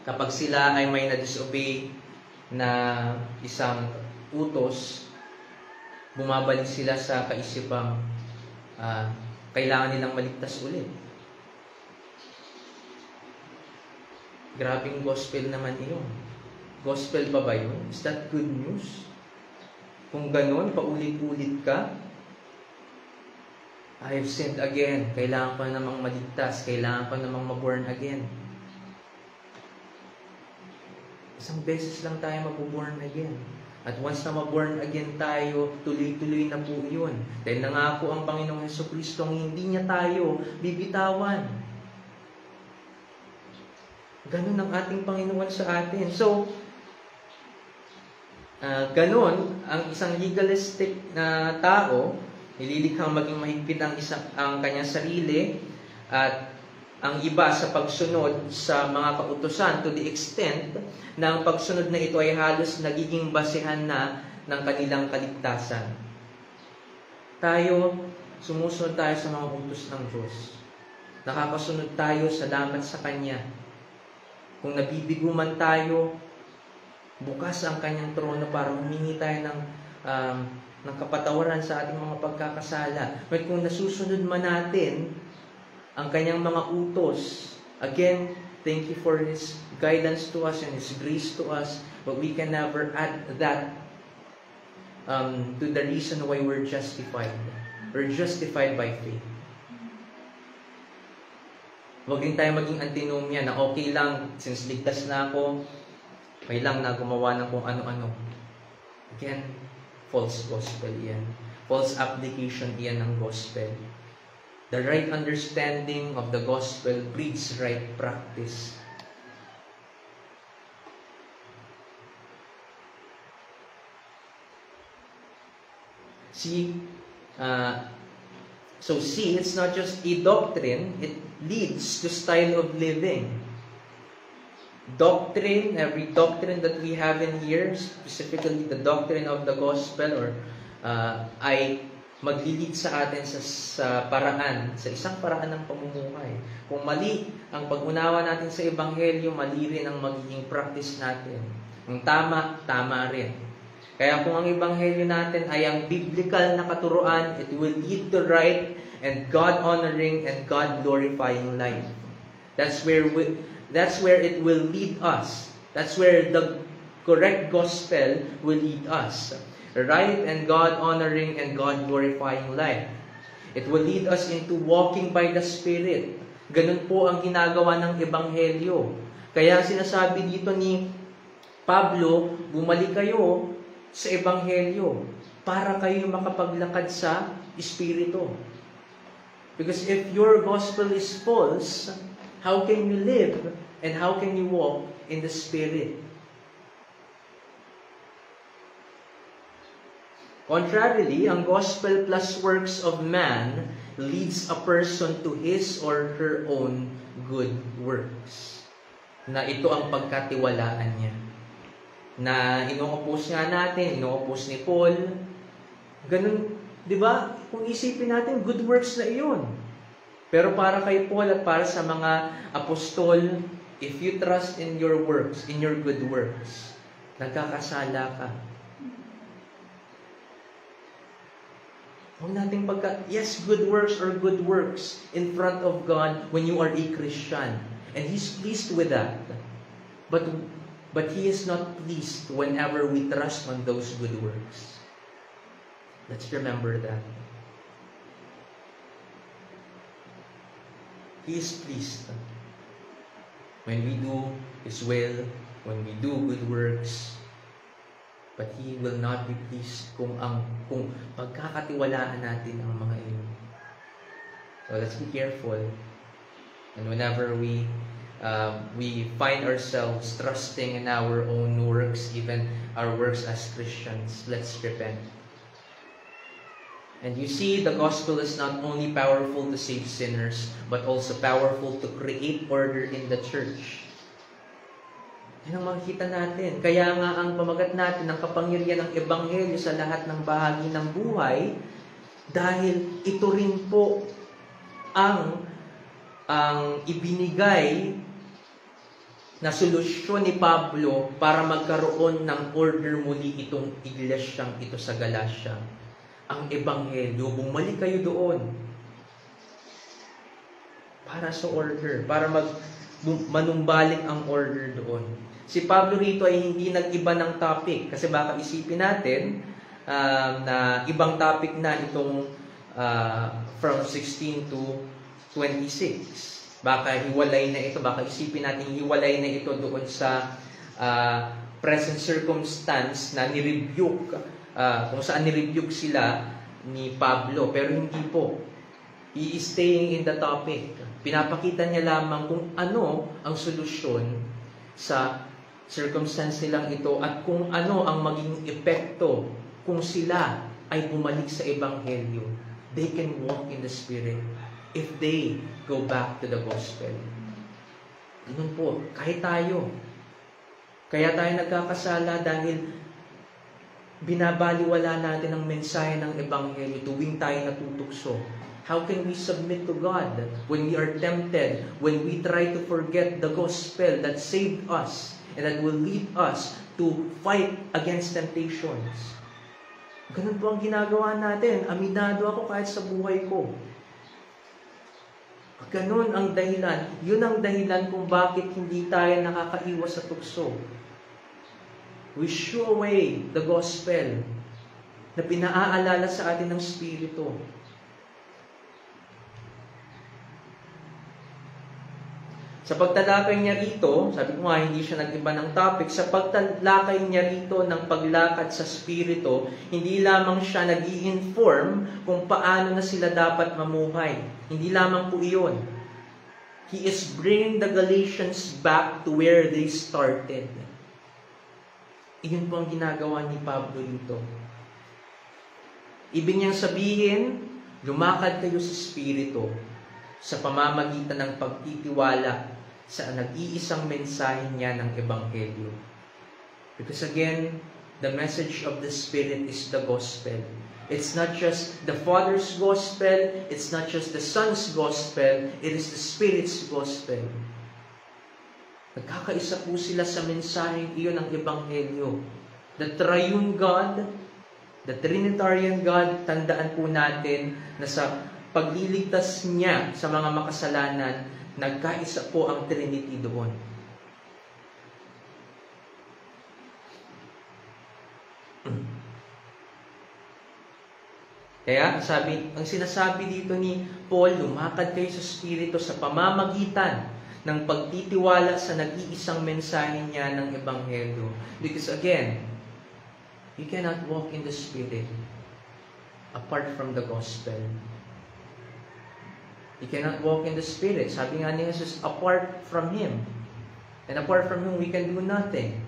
kapag sila ay may na-disobey na isang utos, bumabalik sila sa kaisipang kailangan nilang maligtas ulit. Grabing gospel naman iyon. Gospel pa ba yun? Is that good news? Kung ganun, paulit-ulit ka, I have sinned again. Kailangan ko namang maligtas. Kailangan ko namang ma-born again. Isang beses lang tayo mag-born again. At once na ma-born again tayo, tuloy-tuloy na po yun. Dahil nangako ang Panginoong Jesucristo, hindi niya tayo bibitawan. Ganun ang ating Panginoon sa atin. So, ganun, ang isang legalistic na tao, nililikhang maging mahigpit ang kanyang sarili, at ang iba sa pagsunod sa mga kautusan to the extent na ang pagsunod na ito ay halos nagiging basehan na ng kanilang kaligtasan. Tayo, sumusunod tayo sa mga utos ng Diyos. Nakakasunod tayo salamat sa Kanya. Kung nabibigo man tayo, bukas ang Kanyang trono para humingi tayo ng kapatawaran sa ating mga pagkakasala. But kung nasusunod man natin ang Kanyang mga utos, again, thank you for His guidance to us and His grace to us, but we can never add that to the reason why we're justified. We're justified by faith. Huwag din tayo maging antinomia na okay lang, since ligtas na ako, okay lang na gumawa ng kung ano-ano. Again, false gospel yan. False application yan ng gospel. The right understanding of the gospel breeds right practice. See, it's not just a doctrine, it leads to style of living. Doctrine, every doctrine that we have in here, specifically the doctrine of the gospel, ay maglilid sa atin sa isang paraan ng pamumuhay. Kung mali ang pag-unawa natin sa Ebanghelyo, mali rin ang magiging practice natin. Ang tama, tama rin. Kaya kung ang Ebanghelyo natin ay ang biblical na katuruan, it will lead to right and God-honoring and God-glorifying life. That's where it will lead us. That's where the correct gospel will lead us. Right and God-honoring and God-glorifying life. It will lead us into walking by the Spirit. Ganun po ang ginagawa ng Ebanghelyo. Kaya sinasabi dito ni Pablo, bumalik kayo sa Ebanghelyo para kayo makapaglakad sa Espiritu. Because if your gospel is false, how can you live and how can you walk in the Spirit? Contrarily, ang gospel plus works of man leads a person to his or her own good works. Na ito ang pagkatiwalaan niya. Na ino-oppose nga natin, ino-oppose ni Paul. Ganun, di ba? Kung isipin natin, good works na iyon. Pero para kay Paul at para sa mga apostol, if you trust in your works, in your good works, nagkakasala ka. Huwag nating yes, good works are good works in front of God when you are a Christian. And He's pleased with that. But He is not pleased whenever we trust on those good works. Let's remember that. He is pleased when we do His will, when we do good works. But He will not be pleased kung pagkakatiwalaan natin ang mga iyon. So let's be careful. And whenever we find ourselves trusting in our own works, even our works as Christians, let's repent. And you see, the gospel is not only powerful to save sinners, but also powerful to create order in the church. Yan ang makikita natin. Kaya nga ang pamagat natin ng kapangyarihan ng Ebanghelyo sa lahat ng bahagi ng buhay, dahil ito rin po ang ibinigay na solusyon ni Pablo para magkaroon ng order muli itong iglesyang ito sa Galacia. Ang Ebanghelyo, bumalik kayo doon para sa order, para manumbalik ang order doon. Si Pablo rito ay hindi nag-iba ng topic, kasi baka isipin natin na ibang topic na itong from 16 to 26. Baka hiwalay na ito, baka isipin natin hiwalay na ito doon sa present circumstance na ni-rebuke, kung saan ni-rebuke sila ni Pablo. Pero hindi po. He is staying in the topic. Pinapakita niya lamang kung ano ang solusyon sa circumstance nilang ito at kung ano ang maging epekto kung sila ay bumalik sa Ebanghelyo. They can walk in the Spirit if they go back to the gospel. Ganun po, kahit tayo. Kaya tayo nagkakasala dahil binabaliwala natin ang mensahe ng Ebanghelyo tuwing tayo natutukso. How can we submit to God when we are tempted, when we try to forget the gospel that saved us and that will lead us to fight against temptations? Ganun po ang ginagawa natin. Aminado ako kahit sa buhay ko. Ganun ang dahilan. Yun ang dahilan kung bakit hindi tayo nakakaiwas sa tukso. We shoo away the gospel na pinaaalala sa atin ng Espiritu. Sa pagtalakay niya rito, sabi ko nga hindi siya nag-iba ng topic, sa pagtalakay niya rito ng paglakad sa Espiritu, hindi lamang siya nag-i-inform kung paano na sila dapat mamuhay. Hindi lamang po iyon. He is bringing the Galatians back to where they started. Iyon po ang ginagawa ni Pablo dito. Ibig niyang sabihin, lumakad kayo sa Espiritu sa pamamagitan ng pagtitiwala sa nag-iisang mensahe niya ng Ebanghelyo. Because again, the message of the Spirit is the gospel. It's not just the Father's gospel, it's not just the Son's gospel, it is the Spirit's gospel. Nagkakaisa po sila sa mensaheng iyon ng Ebanghelyo. The Triune God, the Trinitarian God, tandaan po natin na sa pagliligtas niya sa mga makasalanan, nagkaisa po ang Trinity doon. Kaya ang sinasabi dito ni Paul, lumakad kayo sa Espiritu sa pamamagitan ng pagtitiwala sa nag-iisang mensahe niya ng Ebanghelyo. Because again, you cannot walk in the Spirit apart from the gospel. You cannot walk in the Spirit. Sabi nga ni Jesus, apart from Him. And apart from Him, we can do nothing.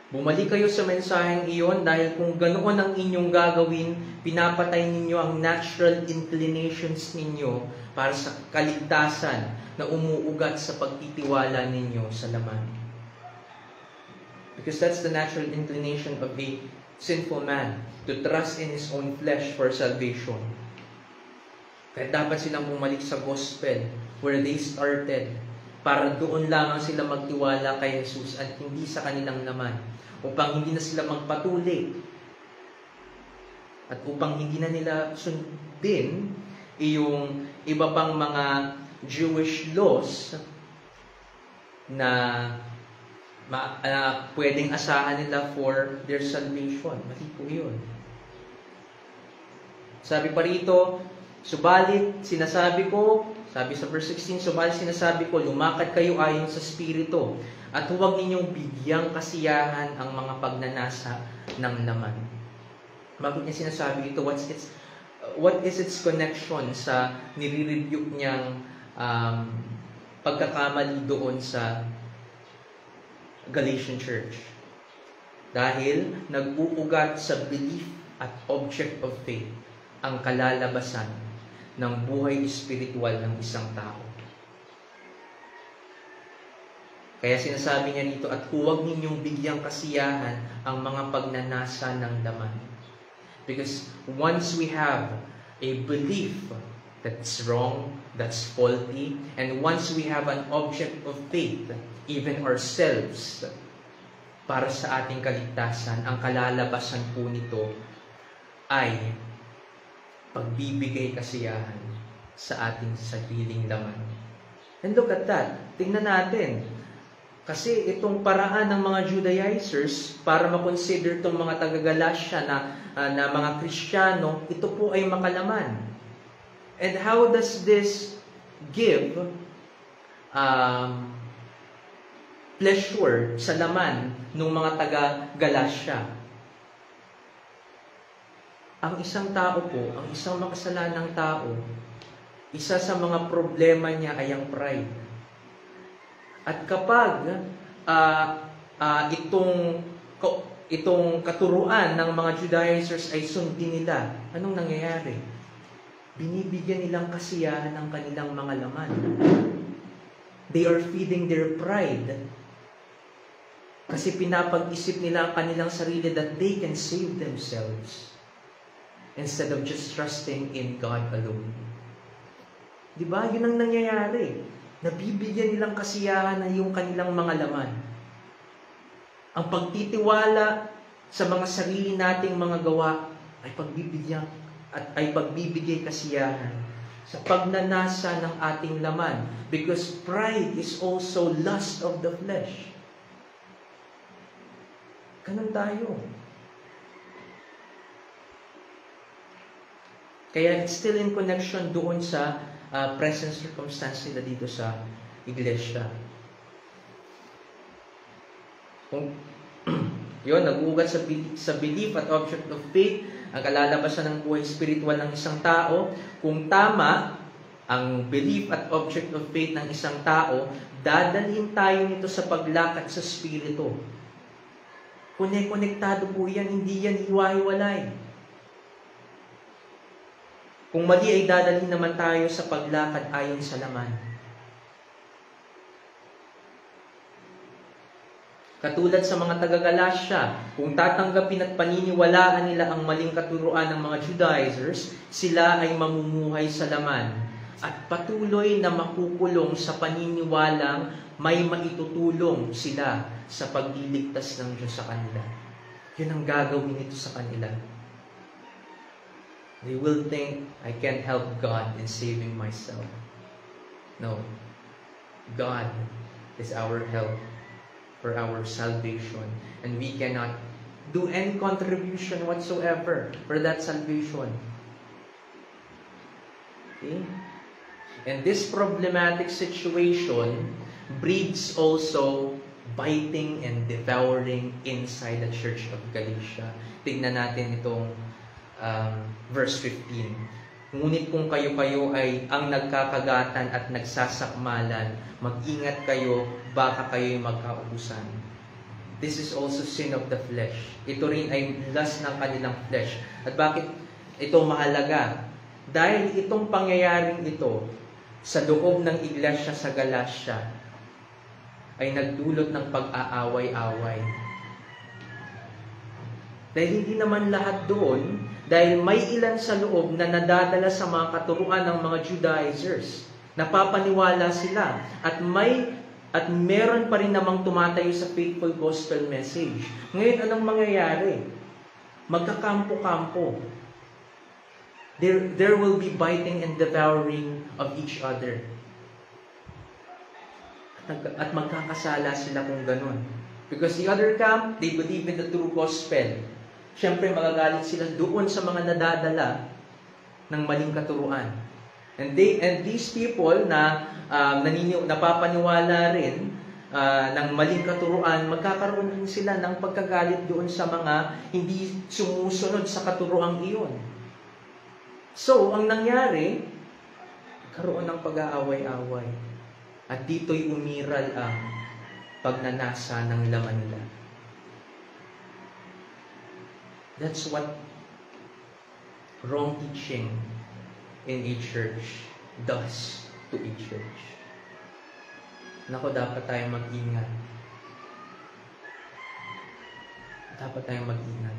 Bumalik kayo sa mensaheng iyon dahil kung ganoon ang inyong gagawin, pinapatay ninyo ang natural inclinations ninyo para sa kaligtasan na umuugat sa pagtitiwala ninyo sa laman. Because that's the natural inclination of the sinful man, to trust in his own flesh for salvation. Kaya dapat silang bumalik sa gospel where they started, para doon lamang sila magtiwala kay Jesus at hindi sa kanilang laman, upang hindi na sila magpatuloy at upang hindi na nila sundin yung iba pang mga Jewish laws na pwedeng asahan nila for their salvation. Mali po yun. Sabi pa rito, subalit sinasabi ko, sabi sa verse 16, subalit sinasabi ko, lumakad kayo ayon sa Espiritu, at huwag ninyong bigyang kasiyahan ang mga pagnanasa ng laman. Bakit niya sinasabi ito? What is its connection sa nire-rebuke niyang pagkakamali doon sa Galatian Church? Dahil nag-uugat sa belief at object of faith ang kalalabasan ng buhay espiritual ng isang tao. Kaya sinasabi niya dito, at huwag ninyong bigyang kasiyahan ang mga pagnanasa ng laman. Because once we have a belief that's wrong, that's faulty, and once we have an object of faith, even ourselves, para sa ating kaligtasan, ang kalalabasan po nito ay pagbibigay kasiyahan sa ating sariling laman. And look at that. Tingnan natin. Kasi itong paraan ng mga Judaizers para makonsider itong mga taga-Galatia na mga Kristiyano, ito po ay makalaman. And how does this give pleasure sa laman ng mga taga-Galatia? Ang isang tao po, ang isang makasalanang tao, isa sa mga problema niya ay ang pride. At kapag itong katuruan ng mga Judaizers ay sundin nila, anong nangyayari? Binibigyan nilang kasiyahan ng kanilang mga laman. They are feeding their pride. Kasi pinapag-isip nila ang kanilang sarili that they can save themselves instead of just trusting in God alone. Diba? Yun ang nangyayari. Nabibigyan nilang kasiyahan na yung kanilang mga laman. Ang pagtitiwala sa mga sarili nating mga gawa ay pagbibigay kasiyahan sa pagnanasa ng ating laman. Because pride is also lust of the flesh. Ganun tayo. Kaya it's still in connection doon sa present circumstance nila dito sa iglesia. Kung yun, nag-uugat sa belief at object of faith, ang kalalabasan ng buhay spiritual ng isang tao. Kung tama ang belief at object of faith ng isang tao, dadalhin tayo nito sa paglakad sa spirito. Konektado po yan, hindi yan hiwa-hiwalay. Kung mali ay dadalhin naman tayo sa paglakad ayon sa laman. Katulad sa mga taga-Galatia, kung tatanggapin at paniniwalaan nila ang maling katuruan ng mga Judaizers, sila ay mamumuhay sa laman at patuloy na makukulong sa paniniwalang may maitutulong sila sa pagliligtas ng Diyos sa kanila. Yun ang gagawin nito sa kanila. They will think, I can't help God in saving myself. No. God is our help for our salvation. And we cannot do any contribution whatsoever for that salvation. Okay? And this problematic situation breeds also biting and devouring inside the Church of Galatia. Tignan natin itong verse 15. Ngunit kung kayo ay ang nagkakagatan at nagsasakmalan, mag-ingat kayo, baka kayo'y magkaubusan. This is also sin of the flesh. Ito rin ay lust ng kanilang flesh. At bakit ito mahalaga? Dahil itong pangyayaring ito sa loob ng iglesia sa Galatia ay nagdulot ng pag-aaway-away. Dahil hindi naman lahat doon, dahil may ilan sa loob na nadadala sa mga katuruan ng mga Judaizers. Napapaniwala sila at meron pa rin namang tumatayo sa faithful gospel message. Ngayon, anong mangyayari? Magkakampo-kampo. There will be biting and devouring of each other. At magkakasala sila kung ganun. Because the other camp, they believe in the true gospel. Siyempre, magagalit sila doon sa mga nadadala ng maling katuruan. And these people na napapaniwala rin ng maling katuruan, magkakaroon rin sila ng pagkagalit doon sa mga hindi sumusunod sa katuruang iyon. So, ang nangyari, karoon ng pag-aaway-away. At dito'y umiral ang pagnanasa ng laman nila. That's what wrong teaching in a church does to a church. Nako, dapat tayong mag-ingat. Dapat tayong mag-ingat.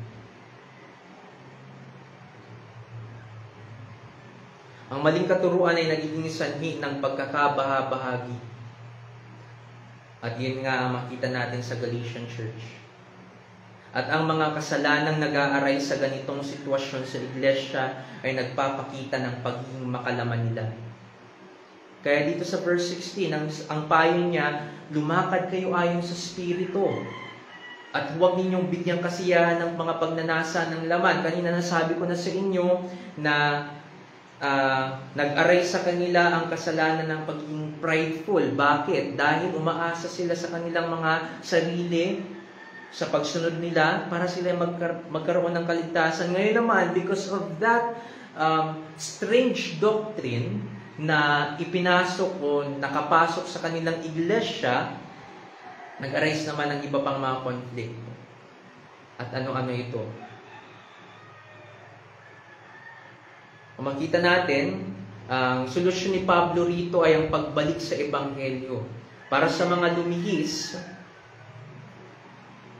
Ang maling katuruan ay nagiging sanhi ng pagkakabaha-bahagi. At yun nga ang makita natin sa Galatian Church. At ang mga kasalanang nag-aaray sa ganitong sitwasyon sa iglesia ay nagpapakita ng pagiging makalaman nila. Kaya dito sa verse 16, ang payo niya, lumakad kayo ayon sa Espiritu. At huwag ninyong bigyang kasiyahan ng mga pagnanasa ng laman. Kanina nasabi ko na sa inyo na nag-aray sa kanila ang kasalanan ng pagiging prideful. Bakit? Dahil umaasa sila sa kanilang mga sarili, sa pagsunod nila, para sila magkaroon ng kaligtasan. Ngayon naman, because of that strange doctrine na ipinasok o nakapasok sa kanilang iglesia, nag-arise naman ng iba pang mga conflict. At ano-ano ito? Kung makita natin, ang solusyon ni Pablo rito ay ang pagbalik sa Ebanghelyo. Para sa mga lumihis,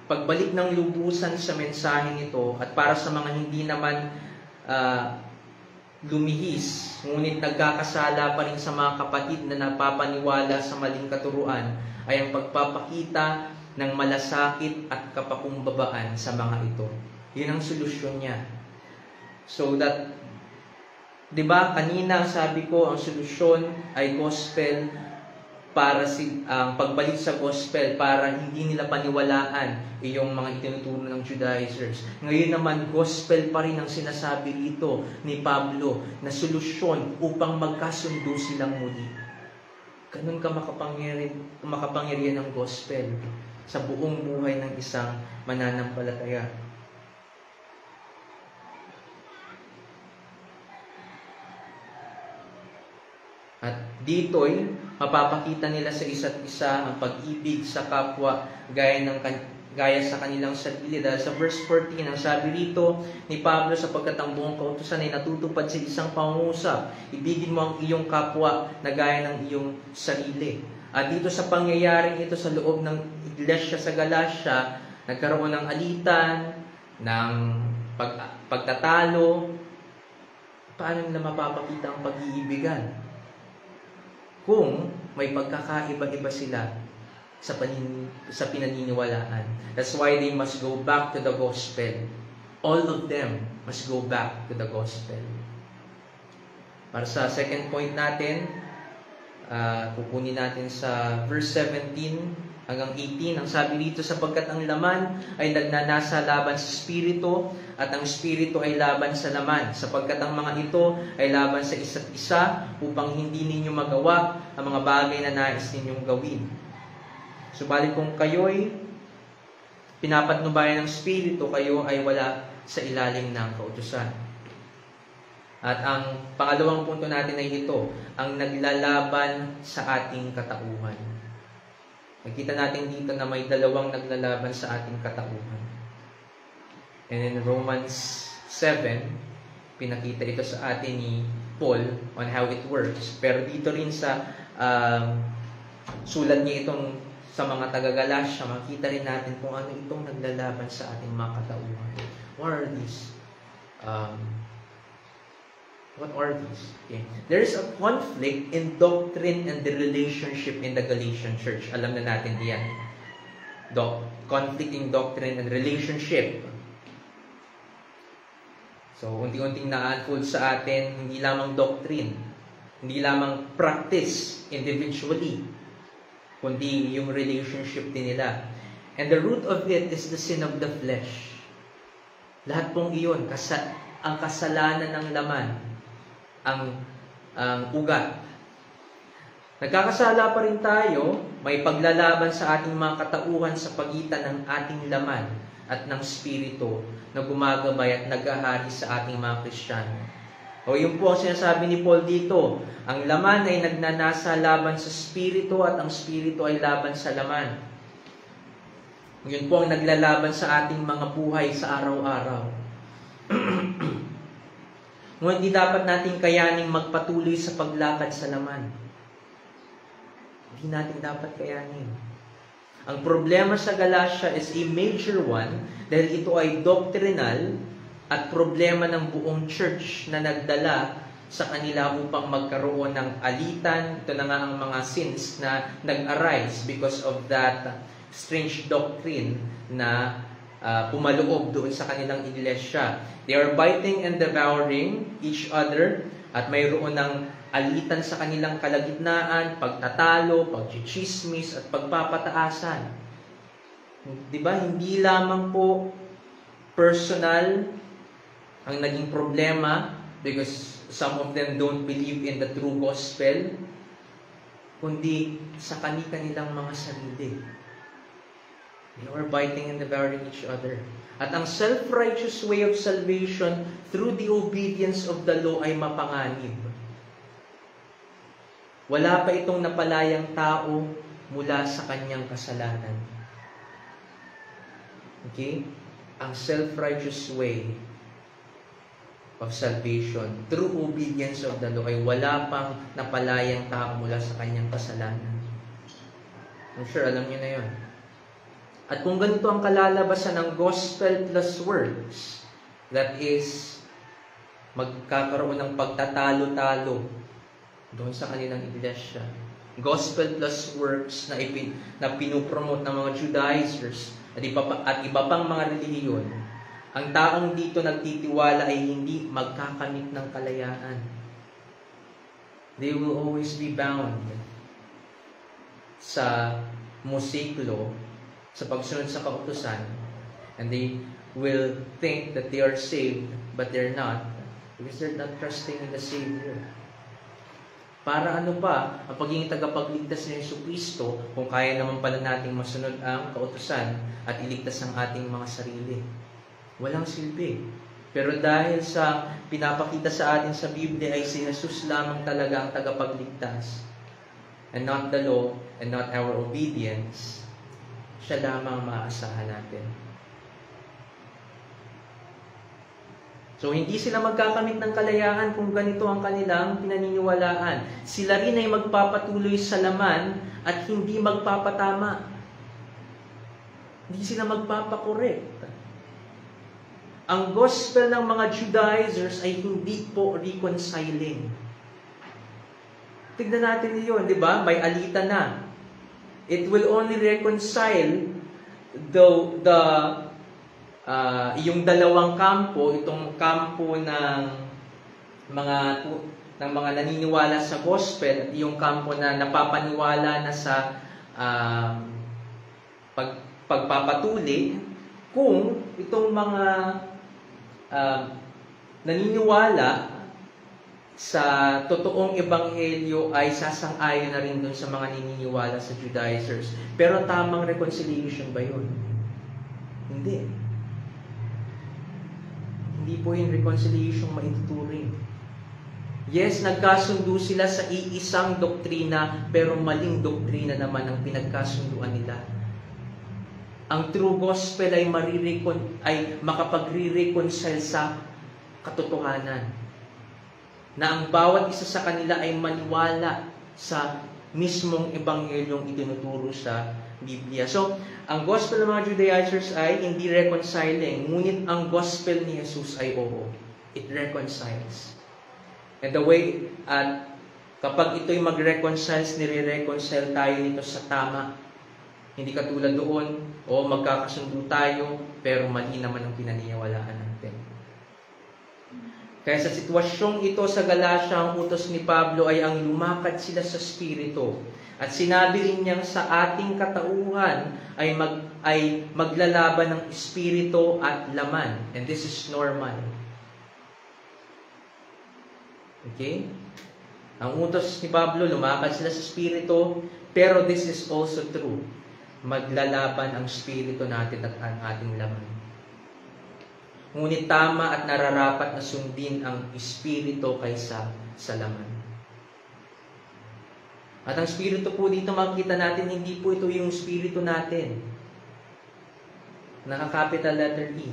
pagbalik ng lubusan sa mensaheng ito, at para sa mga hindi naman lumihis, ngunit nagkakasala pa rin sa mga kapatid na napapaniwala sa maling katuruan, ay ang pagpapakita ng malasakit at kapakumbabaan sa mga ito. Yun ang solusyon niya. So that, di ba, kanina sabi ko, ang solusyon ay gospel, para ang pagbalik sa gospel para hindi nila paniwalaan yung mga itinuturo ng Judaizers. Ngayon naman, gospel pa rin ang sinasabi rito ni Pablo na solusyon upang magkasundo silang muli. Ganun ka makapangyarihan ng gospel sa buong buhay ng isang mananampalataya. At dito'y mapapakita nila sa isa't isa ang pag-ibig sa kapwa gaya sa kanilang sarili. Dahil sa verse 14, ang sabi rito ni Pablo, sapagkat ang buong kautusan ay natutupad sa isang pangungusap. Ibigin mo ang iyong kapwa na gaya ng iyong sarili. At dito sa pangyayaring ito sa loob ng iglesia sa Galacia, nagkaroon ng alitan, ng pagtatalo. Paano nila mapapakita ang pag-iibigan? Kung may pagkakaiba-iba sila sa pinaniniwalaan. That's why they must go back to the gospel. All of them must go back to the gospel. Para sa second point natin, kukunin natin sa verse 17 hanggang 18. Ang sabi dito, sapagkat ang laman ay nagnanasa laban sa Espiritu, at ang Espiritu ay laban sa laman, sapagkat ang mga ito ay laban sa isa't isa, upang hindi ninyo magawa ang mga bagay na nais ninyong gawin. Subalit kung kayo'y pinapatnubayan ng Espiritu, kayo ay wala sa ilalim ng kautusan. At ang pangalawang punto natin ay ito, ang naglalaban sa ating katauhan. Nakita natin dito na may dalawang naglalaban sa ating katauhan. And in Romans 7, pinakita ito sa atin ni Paul on how it works. Pero dito rin sa sulat niya itong sa mga taga-Galacia, makita rin natin kung ano itong naglalaban sa ating mga katauhan. What are these? What are these? Okay. There is a conflict in doctrine and the relationship in the Galatian church. Alam na natin diyan. Conflict in doctrine and relationship. So, unti-unting na-unfold sa atin, hindi lamang doctrine, hindi lamang practice individually, kundi yung relationship din nila. And the root of it is the sin of the flesh. Lahat pong iyon, ang kasalanan ng laman, ang ugat. Nagkakasala pa rin tayo, may paglalaban sa ating mga katauhan sa pagitan ng ating laman at ng spirito na gumagabay at naghahari sa ating mga Kristiyano. O yun po ang sinasabi ni Paul dito, ang laman ay nagnanasa laban sa spirito at ang spirito ay laban sa laman. Yun po ang naglalaban sa ating mga buhay sa araw-araw. Ngunit di dapat natin kayaning magpatuloy sa paglakad sa laman. Hindi natin dapat kayanin. Ang problema sa Galatia is a major one dahil ito ay doctrinal at problema ng buong church na nagdala sa kanila upang magkaroon ng alitan. Ito na nga ang mga sins na nag-arise because of that strange doctrine na pumaloob doon sa kanilang iglesia. They are biting and devouring each other at mayroon ng alitan sa kanilang kalagitnaan, pagtatalo, pagchichismis, at pagpapataasan. Diba? Hindi lamang po personal ang naging problema because some of them don't believe in the true gospel, kundi sa kanilang mga sarili. They are biting and devouring each other. At ang self-righteous way of salvation through the obedience of the law ay mapanganib. Wala pa itong napalayang tao mula sa kanyang kasalanan. Okay? Ang self-righteous way of salvation through obedience of the law ay wala pang napalayang tao mula sa kanyang kasalanan. I'm sure alam niyo na yun. At kung ganito ang kalalabasan ng gospel plus works, that is, magkakaroon ng pagtatalo-talo doon sa kanilang iglesia. Gospel plus works na pinupromote ng mga Judaizers at iba pang mga relihiyon, ang taong dito nagtitiwala ay hindi magkakamit ng kalayaan. They will always be bound sa musiklo, sa pagsunod sa kautusan, and they will think that they are saved, but they're not, because they're not trusting in the Savior. Para ano pa ang pagiging tagapagligtas ni Jesucristo kung kaya naman pala nating masunod ang kautusan at iligtas ang ating mga sarili? Walang silbi. Pero dahil sa pinapakita sa atin sa Biblia ay si Jesus lamang talaga ang tagapagligtas, and not the law and not our obedience, siya lamang maaasahan natin. So, hindi sila magkakamit ng kalayaan kung ganito ang kanilang pinaniniwalaan. Sila rin ay magpapatuloy sa laman at hindi magpapatama. Hindi sila magpapakorekt. Ang gospel ng mga Judaizers ay hindi po reconciling. Tignan natin yun, di ba? May alitan na. It will only reconcile yung dalawang kampo, itong kampo ng mga naniniwala sa gospel at yung kampo na napapaniwala na sa pagpapatuli, kung itong mga naniniwala sa totoong ebanghelyo ay sasang-ayon na rin dun sa mga naniniwala sa Judaizers. Pero tamang reconciliation ba yun? Hindi. Hindi po yung reconciliation maituturing. Yes, nagkasundo sila sa iisang doktrina, pero maling doktrina naman ang pinagkasunduan nila. Ang true gospel ay makapagre-reconcile sa katotohanan. Na ang bawat isa sa kanila ay maniwala sa mismong ebanghelyong itinuturo sa Biblia. So, ang gospel ng mga Judaizers ay hindi reconciling, ngunit ang gospel ni Jesus ay oo. It reconciles. And the way, at kapag ito'y mag-reconciles, nire-reconcile tayo nito sa tama. Hindi katulad doon, o magkakasundo tayo, pero mali naman ang pinaniniwalaan natin. Kaya sa sitwasyong ito sa Galacia, ang utos ni Pablo ay ang lumakad sila sa Espiritu. At sinabi rin niyang sa ating katauhan ay maglalaban ng Espiritu at laman. And this is normal. Okay? Ang utos ni Pablo, lumakad sila sa Espiritu, pero this is also true. Maglalaban ang Espiritu natin at ang ating laman. Ngunit tama at nararapat na sundin ang Espiritu kaysa sa laman. At ang Espiritu po dito makikita natin, hindi po ito yung Espiritu natin. Naka-capital letter E.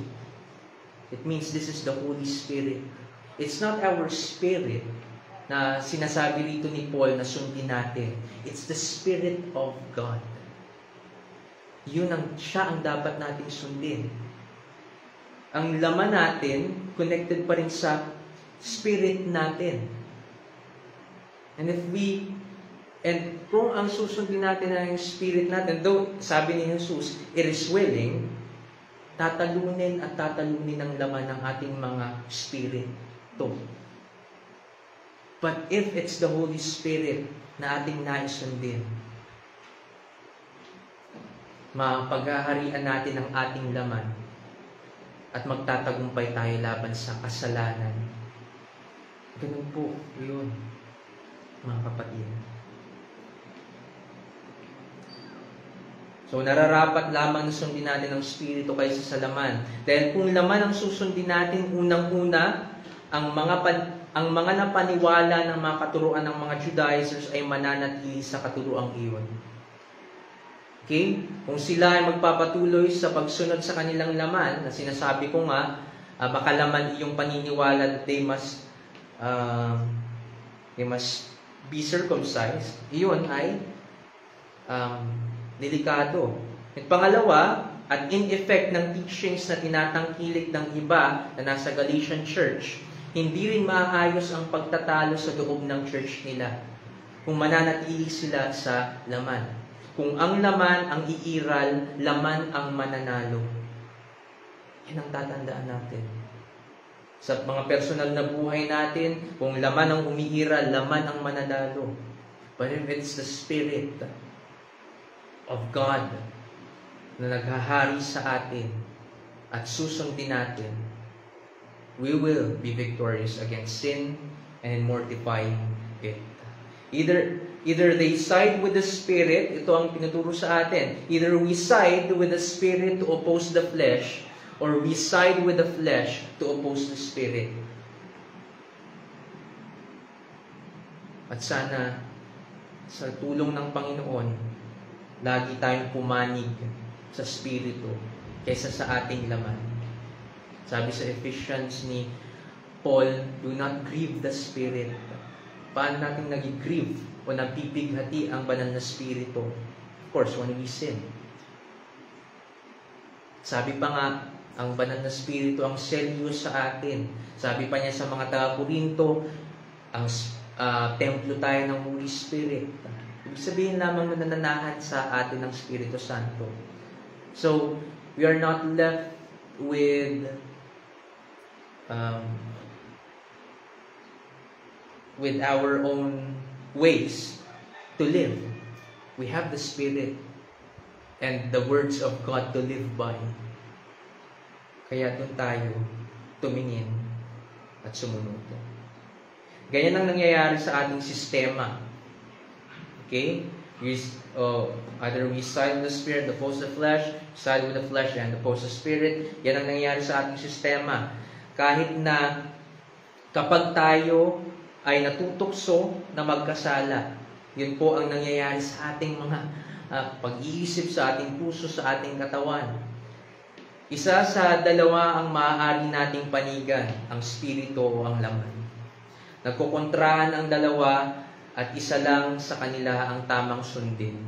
It means this is the Holy Spirit. It's not our spirit na sinasabi rito ni Paul na sundin natin. It's the Spirit of God. Siya ang dapat nating sundin. Ang laman natin, connected pa rin sa spirit natin. And kung ang susundin natin ay yung spirit natin, though sabi ni Jesus, it is willing, tatalunin at tatalunin ang laman ng ating mga spirit to. But if it's the Holy Spirit na ating naisundin, mapaghaharian natin ang ating laman at magtatagumpay tayo laban sa kasalanan. Ganun po, yun, mga kapatid. So, nararapat lamang na sundin natin ang Espiritu kaysa sa laman. Dahil kung laman ang susundin natin, unang-una, ang mga napaniwala ng mga katuruan ng mga Judaizers ay mananatili sa katuruang iyon. Okay? Kung sila ay magpapatuloy sa pagsunod sa kanilang laman, na sinasabi ko nga, baka laman iyong paniniwala that they must be circumcised, iyon ay delikado. At pangalawa, at in effect ng teachings na tinatangkilik ng iba na nasa Galatian Church, hindi rin maayos ang pagtatalo sa loob ng church nila kung mananatili sila sa laman. Kung ang laman ang iiral, laman ang mananalo. Yan ang tatandaan natin. Sa mga personal na buhay natin, kung laman ang umiiral, laman ang mananalo. But if it's the Spirit of God na naghahari sa atin at susundin natin, we will be victorious against sin and mortifying it. Either they side with the Spirit, ito ang pinuturo sa atin. Either we side with the Spirit to oppose the flesh, or we side with the flesh to oppose the Spirit. At sana, sa tulong ng Panginoon, lagi tayong pumanig sa Espiritu kaysa sa ating laman. Sabi sa Ephesians ni Paul, do not grieve the Spirit. Paano natin nag-grieve o nabibighati ang banal na Espiritu? Of course, when we sin. Sabi pa nga, ang banal na Espiritu ang selyos sa atin. Sabi pa niya sa mga taga-Korinto, ang templo tayo ng Holy Spirit. Ibig sabihin lamang na nananahan sa atin ng Espiritu Santo. So, we are not left with our own ways to live. We have the Spirit and the words of God to live by. Kaya doon tayo tumingin at sumunod. Ganyan ang nangyayari sa ating sistema. Okay? Either we side with the Spirit, oppose the flesh, side with the flesh and oppose the Spirit. Yan ang nangyayari sa ating sistema. Kahit na kapag tayo ay natutokso na magkasala, yun po ang nangyayari sa ating mga pag-iisip, sa ating puso, sa ating katawan. Isa sa dalawa ang maaari nating panigan, ang Espiritu o ang laman. Nagkukontrahan ang dalawa at isa lang sa kanila ang tamang sundin,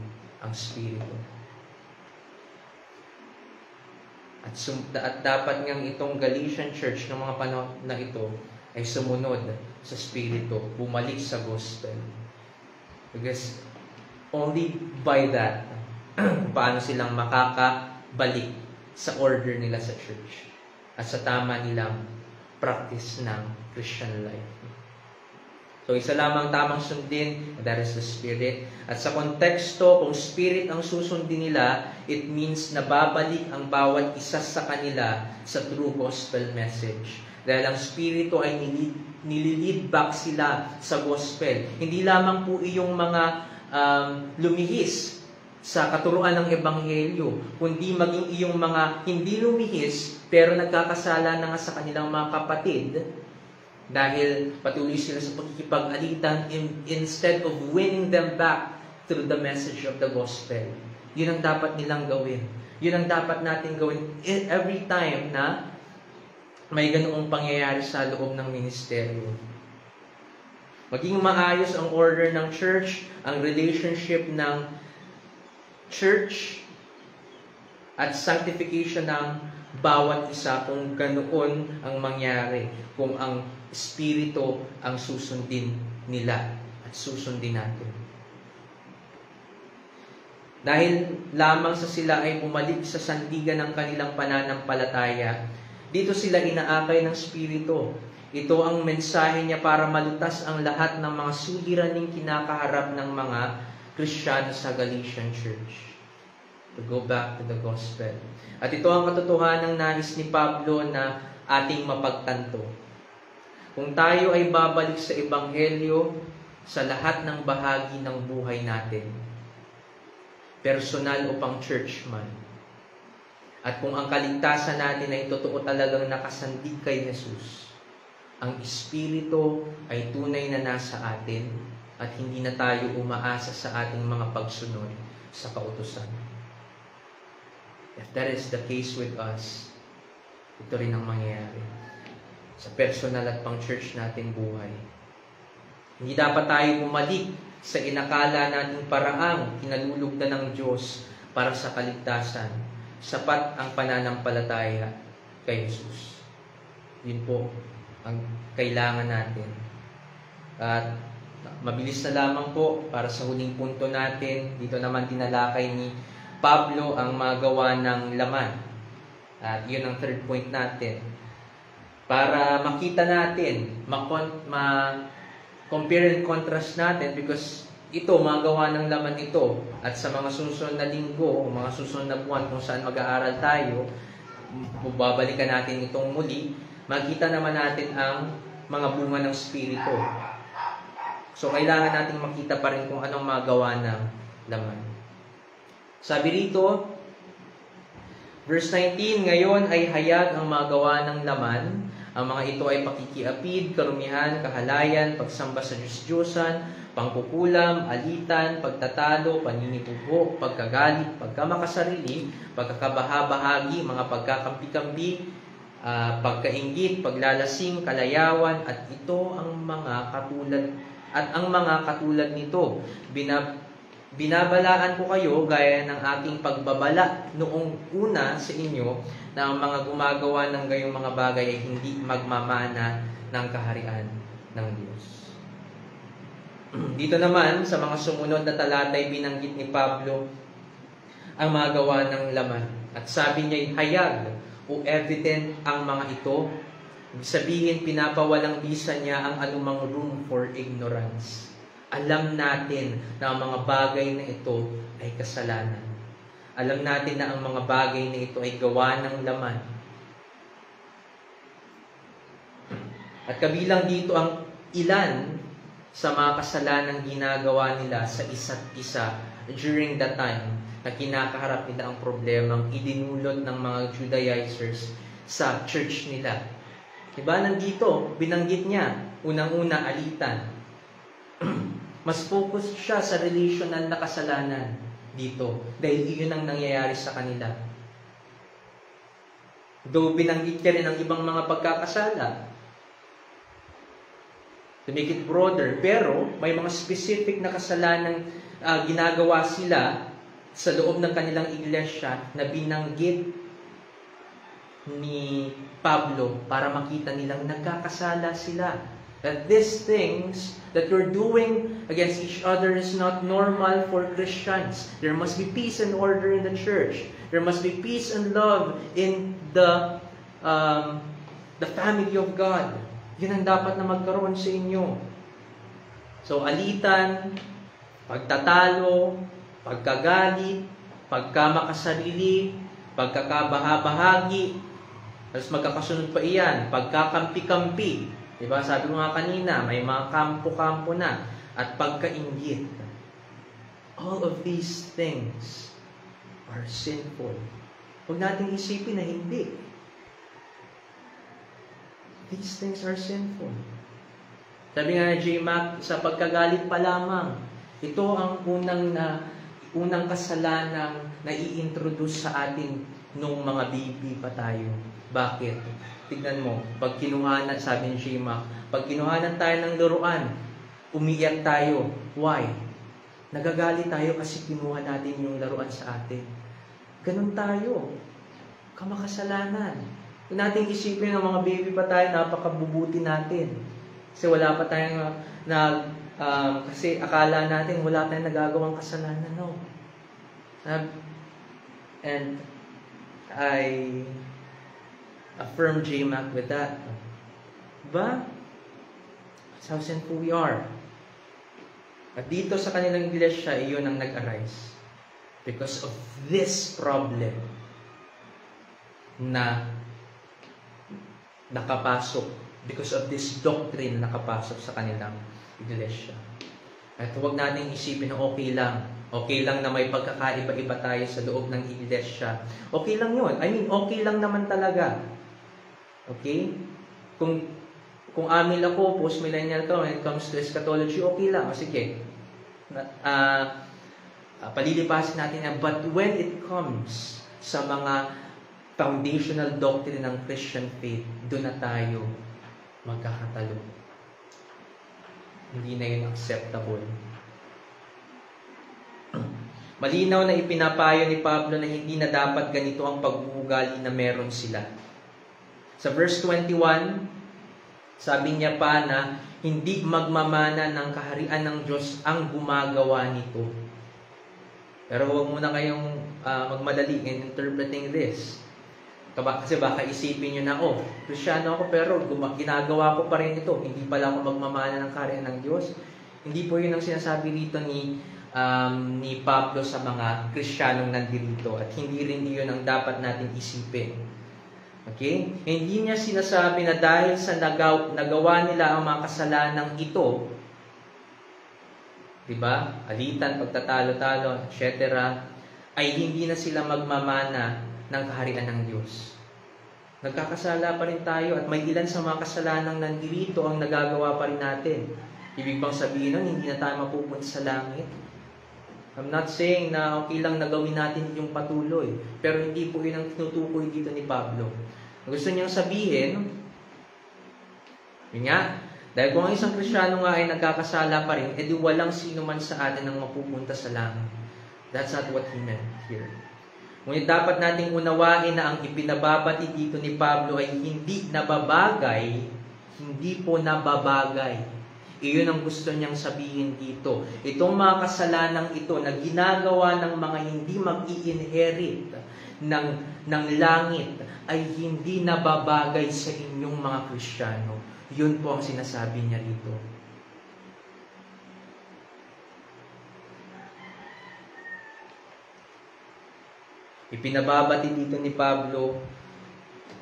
ang Espiritu. At dapat ngang itong Galatian church ng mga panahon na ito ay sumunod sa Espiritu, bumalik sa gospel. Because only by that, paano silang makakabalik sa order nila sa church at sa tama nilang practice ng Christian life. So, isa lamang tamang sundin, that is the Spirit. At sa konteksto, kung Spirit ang susundin nila, it means na babalik ang bawat isa sa kanila sa true gospel message. Dahil ang Spirito ay nililid back sila sa gospel. Hindi lamang po iyong mga lumihis sa katuruan ng Ebanghelyo, kundi maging iyong mga hindi lumihis, pero nagkakasala na nga sa kanilang mga kapatid, dahil patuloy sila sa pagkikipag-alitan instead of winning them back through the message of the gospel. Yun ang dapat nilang gawin. Yun ang dapat natin gawin every time na may ganoong pangyayari sa loob ng ministeryo. Maging maayos ang order ng church, ang relationship ng church, at sanctification ng bawat isa kung ganoon ang mangyari, kung ang Espiritu ang susundin nila at susundin natin. Dahil lamang sa sila ay bumalik sa sandigan ng kanilang pananampalataya, dito sila inaakay ng Espiritu. Ito ang mensahe niya para malutas ang lahat ng mga suliraning kinakaharap ng mga Kristiyano sa Galatian Church. To go back to the gospel. At ito ang katotohanan ng nais ni Pablo na ating mapagtanto. Kung tayo ay babalik sa Ebanghelyo sa lahat ng bahagi ng buhay natin, personal o pang church man, at kung ang kaligtasan natin ay totoo talagang nakasandig kay Jesus, ang Espiritu ay tunay na nasa atin at hindi na tayo umaasa sa ating mga pagsunod sa kautusan. If that is the case with us, ito rin ang mangyayari sa personal at pang-church nating buhay. Hindi dapat tayo bumalik sa inakala nating paraang kinalulugdan ng Diyos para sa kaligtasan. Sapat ang pananampalataya kay Jesus. Yun po ang kailangan natin. At mabilis na lamang po para sa huling punto natin. Dito naman tinalakay ni Pablo ang magawa ng laman. At yun ang third point natin. Para makita natin, compare and contrast natin, because ito, magawa ng laman ito. At sa mga susunod na linggo, mga susunod na buwan kung saan mag-aaral tayo, babalikan natin itong muli, makita naman natin ang mga bunga ng Espiritu. So, kailangan natin makita pa rin kung anong magawa ng laman. Sabi rito, verse 19, ngayon ay hayag ang magawa ng laman. Ang mga ito ay pakikiapid, karumihan, kahalayan, pagsamba sa Diyos-Diyosan, pangkukulam, alitan, pagtatalo, paninipugho, pagkagalit, pagkamakasarili, pagkakabaha-bahagi, mga pagkakampi-kampi, pagkainggit, paglalasing, kalayawan, at ito ang mga katulad nito. Binabalaan ko kayo gaya ng aking pagbabala noong una sa inyo na ang mga gumagawa ng gayong mga bagay ay hindi magmamana ng kaharian ng Diyos. Dito naman sa mga sumunod na talata ay binanggit ni Pablo ang mga gawa ng laman. At sabi niya, hayag o evident ang mga ito. Sabihin, pinapawalang bisa niya ang anumang room for ignorance. Alam natin na ang mga bagay na ito ay kasalanan. Alam natin na ang mga bagay na ito ay gawa ng laman. At kabilang dito ang ilan sa mga kasalanang ginagawa nila sa isa't isa during the time na kinakaharap nila ang problemang idinulot ng mga Judaizers sa church nila. Diba, nandito, binanggit niya, unang-una, alitan. Mas focus siya sa relational na kasalanan dito dahil iyon ang nangyayari sa kanila. Though binanggit ka rin ang ibang mga pagkakasala, to make it broader, pero may mga specific na kasalanang ginagawa sila sa loob ng kanilang iglesia na binanggit ni Pablo para makita nilang nagkakasala sila. That these things that you're doing against each other is not normal for Christians. There must be peace and order in the church. There must be peace and love in the family of God. Yun ang dapat na magkaroon sa inyo. So, alitan, pagtatalo, pagkagalit, pagkamakasarili, pagkakabahabahagi, tapos magkakasunod pa iyan, pagkakampi-kampi. Diba? Sabi ko nga kanina, may mga kampo-kampo na. At pagkainggit. All of these things are sinful. Huwag natin isipin na hindi. These things are sinful. Sabi nga na J-Mac, sa pagkagalit pa lamang, ito ang unang kasalanan na i-introduce sa atin nung mga baby pa tayo. Bakit? Tignan mo, pag kinuhanan, sabi ni J-Mac, pag kinuhanan tayo ng laruan, umiyak tayo. Why? Nagagalit tayo kasi kinuha natin yung laruan sa atin. Ganun tayo. Kamakasalanan. Kung natin isipin ng mga baby pa tayo, napakabubuti natin. Kasi wala pa tayong kasi akala natin wala tayong nagagawang kasalanan. No. And I affirm J-Mac with that. Diba? That's how sinful we are. At dito sa kanilang iglesia, iyon ang nag-arise. Because of this problem na nakapasok. Because of this doctrine na nakapasok sa kanilang iglesia. At huwag nating isipin na okay lang. Okay lang na may pagkakaiba-iba tayo sa loob ng iglesia. Okay lang yun. I mean, okay lang naman talaga. Okay? Kung amin ako, post-millennial to, when it comes to eschatology, okay lang. O sige. Palilipasin natin yan. But when it comes sa mga foundational doctrine ng Christian faith, doon na tayo magkakatalo. Hindi na yun acceptable. Malinaw na ipinapayo ni Pablo na hindi na dapat ganito ang pag-uugali na meron sila. Sa verse 21, sabi niya pa na hindi magmamana ng kaharian ng Diyos ang gumagawa nito. Pero huwag muna kayong magmadali in interpreting this. Kasi baka isipin nyo na, Kristyano ako pero ginagawa ko pa rin ito. Hindi pala ako magmamana ng kaharian ng Diyos. Hindi po yun ang sinasabi dito ni Pablo sa mga Kristyanong nandito. At hindi rin yun ang dapat natin isipin. Okay? Hindi niya sinasabi na dahil sa nagawa nila ang mga kasalanang ito, diba? Alitan, pagtatalo-talo, etc., ay hindi na sila magmamana ng kaharian ng Diyos. Nagkakasala pa rin tayo at may ilan sa mga kasalanang nandito ang nagagawa pa rin natin. Ibig bang sabihin nun, hindi na tayo mapupunta sa langit? I'm not saying na okay lang na gawin natin yung patuloy. Pero hindi po yun ang tinutukoy dito ni Pablo. Gusto niyang sabihin, yun nga, dahil kung ang isang Kristiyano nga ay nagkakasala pa rin, edi walang sino man sa atin ang mapupunta sa langit. That's not what he meant here. Ngunit dapat nating unawain na ang ipinababati dito ni Pablo ay hindi nababagay, hindi po nababagay. Iyon ang gusto niyang sabihin dito. Itong mga kasalanang ito na ginagawa ng mga hindi mag-i-inherit ng langit ay hindi nababagay sa inyong mga Kristiyano. Yun po ang sinasabi niya rito. Ipinababati dito ni Pablo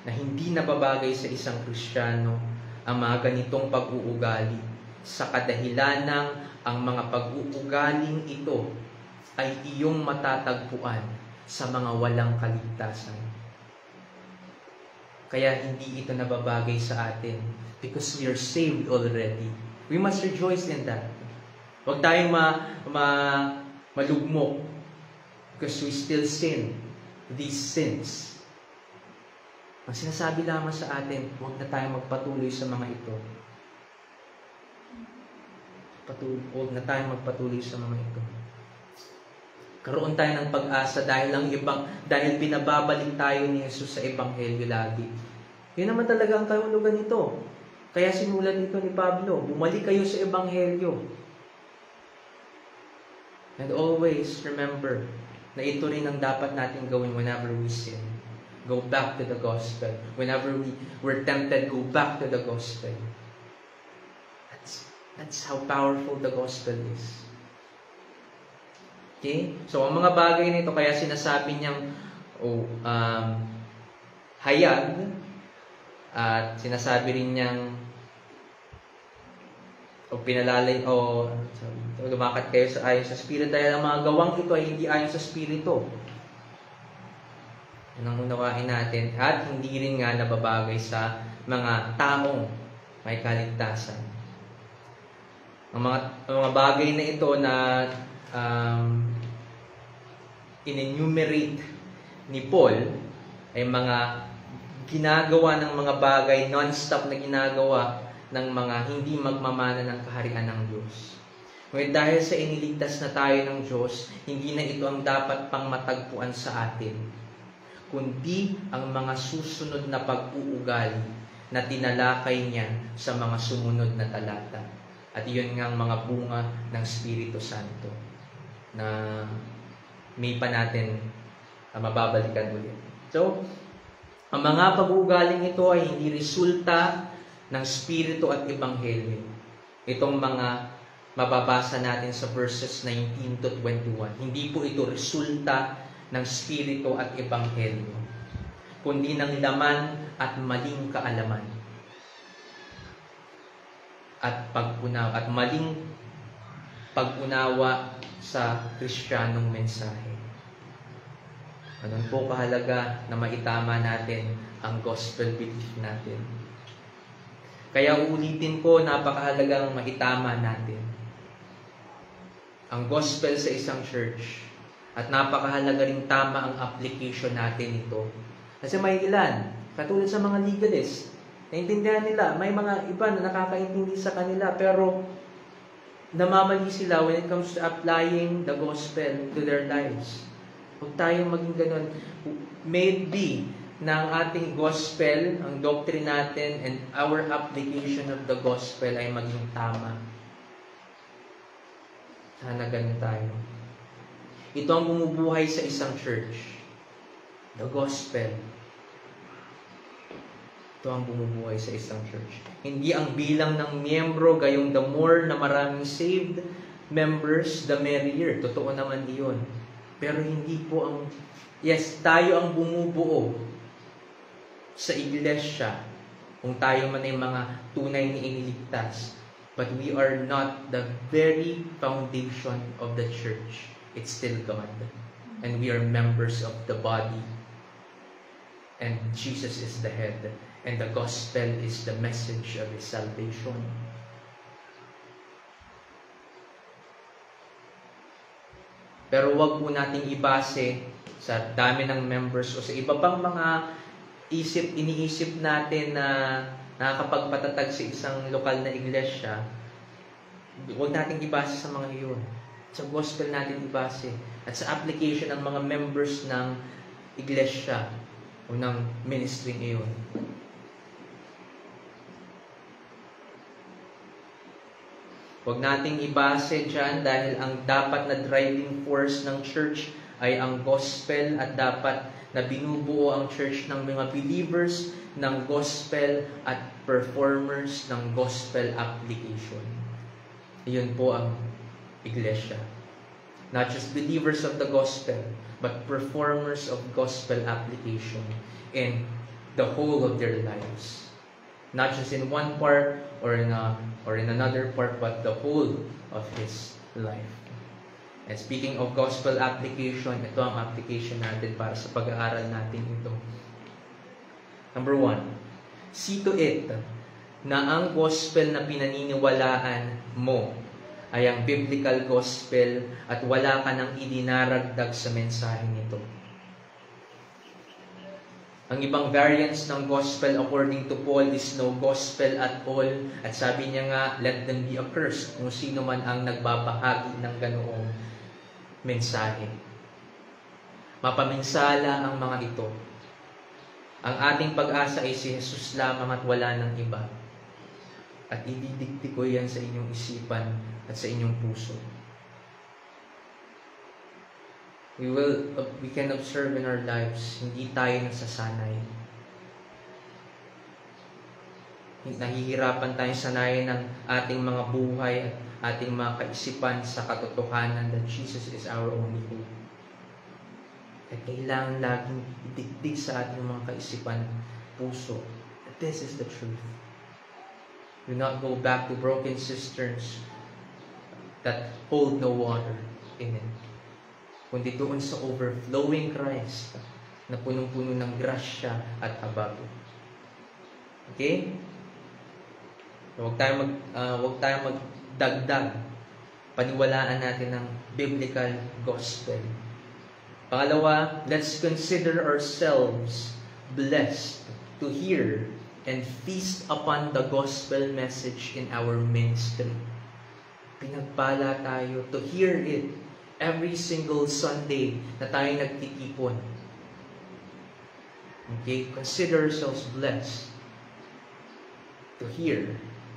na hindi nababagay sa isang Kristiyano ang mga ganitong pag-uugali sa kadahilanang ang mga pag-uugaling ito ay iyong matatagpuan sa mga walang kaligtasan. Kaya hindi ito nababagay sa atin because we are saved already. We must rejoice in that. Huwag tayong malugmok because we still sin these sins. Ang sinasabi lamang sa atin, huwag na tayong magpatuloy sa mga ito. Huwag na tayong magpatuloy sa mga ito. Karoon tayo ng pag-asa dahil pinababalik tayo ni Jesus sa Ebanghelyo lagi. Yun naman talaga ang kahulugan nito. Kaya sinulat nito ni Pablo, bumalik kayo sa Ebanghelyo. And always remember na ito rin ang dapat natin gawin whenever we sin. Go back to the gospel. Whenever we're tempted, go back to the gospel. That's how powerful the gospel is. Okay? So, ang mga bagay nito, kaya sinasabi niyang hayag, at sinasabi rin niyang lumakad kayo ayon sa Espiritu dahil ang mga gawang ito ay hindi ayon sa Espiritu. Yan ang unawain natin. At hindi rin nga nababagay sa mga taong may kaligtasan. Ang mga bagay na ito na in-enumerate ni Paul ay mga ginagawa ng mga bagay, non-stop na ginagawa ng mga hindi magmamana ng kaharian ng Diyos. Ngunit dahil sa iniligtas na tayo ng Diyos, hindi na ito ang dapat pang matagpuan sa atin, kundi ang mga susunod na pag-uugali na tinalakay niya sa mga sumunod na talata. At iyon nga ang mga bunga ng Espiritu Santo na may pa natin mababalikan ulit. So, ang mga pag-uugaling ito ay hindi resulta ng Espiritu at Ebanghelyo. Itong mga mababasa natin sa verses 19 to 21. Hindi po ito resulta ng Espiritu at Ebanghelyo, kundi ng laman at maling kaalaman at pag-unawa at maling pag-unawa sa Kristiyanong mensahe. Ganun po kahalaga na maitama natin ang gospel belief natin. Kaya uulitin ko, napakahalagang maitama natin ang gospel sa isang church. At napakahalaga rin tama ang application natin ito. Kasi may ilan, katulad sa mga legalists, naintindihan nila, may mga iba na nakakaintindi sa kanila, pero namamali sila when it comes to applying the gospel to their lives. Huwag tayong maging ganun. May it be na ang ating gospel, ang doctrine natin, and our application of the gospel ay maging tama. Sana ganun tayo. Ito ang bumubuhay sa isang church. The gospel. Ito ang bumubuhay sa isang church. Hindi ang bilang ng miyembro, gayong the more na maraming saved members, the merrier. Totoo naman iyon. Pero hindi po ang, yes, tayo ang bumubuo sa iglesia kung tayo man ay mga tunay na iniligtas. But we are not the very foundation of the church. It's still God. And we are members of the body. And Jesus is the head. And the gospel is the message of His salvation. Pero wag po nating ibase sa dami ng members o sa iba pang mga iniisip natin na nakakapagpatatag sa isang lokal na iglesia. Wag nating ibase sa mga iyon. Sa gospel natin ibase. At sa application ng mga members ng iglesia o ng ministry iyon. Huwag nating ibase dyan dahil ang dapat na driving force ng church ay ang gospel at dapat na binubuo ang church ng mga believers ng gospel at performers ng gospel application. Iyon po ang iglesia. Not just believers of the gospel, but performers of gospel application in the whole of their lives. Not just in one part or in another part, but the whole of his life. And speaking of gospel application, ito ang application natin para sa pag-aaral natin ito. Number 1, see to it na ang gospel na pinaniniwalaan mo ay ang biblical gospel at wala ka nang idinaragdag sa mensahe nito. Ang ibang variants ng gospel according to Paul is no gospel at all. At sabi niya nga, let them be accursed kung sino man ang nagbabahagi ng ganoong mensahe. Mapaminsala ang mga ito. Ang ating pag-asa ay si Jesus lamang at wala ng iba. At ididikti ko yan sa inyong isipan at sa inyong puso. We can observe in our lives, hindi tayo nasasanay. Nahihirapan tayong sanayin ng ating mga buhay at ating mga kaisipan sa katotohanan that Jesus is our only hope. At kailangan laging idikdik sa ating mga kaisipan at puso that this is the truth. Do not go back to broken cisterns that hold no water in it, kundi doon sa overflowing Christ na punong-puno ng grasya at habag. Okay? Huwag tayong magdagdag. Paniwalaan natin ng biblical gospel. Pangalawa, let's consider ourselves blessed to hear and feast upon the gospel message in our ministry. Pinagpala tayo to hear it every single Sunday na tayo nagtitipon. Okay? Consider ourselves blessed to hear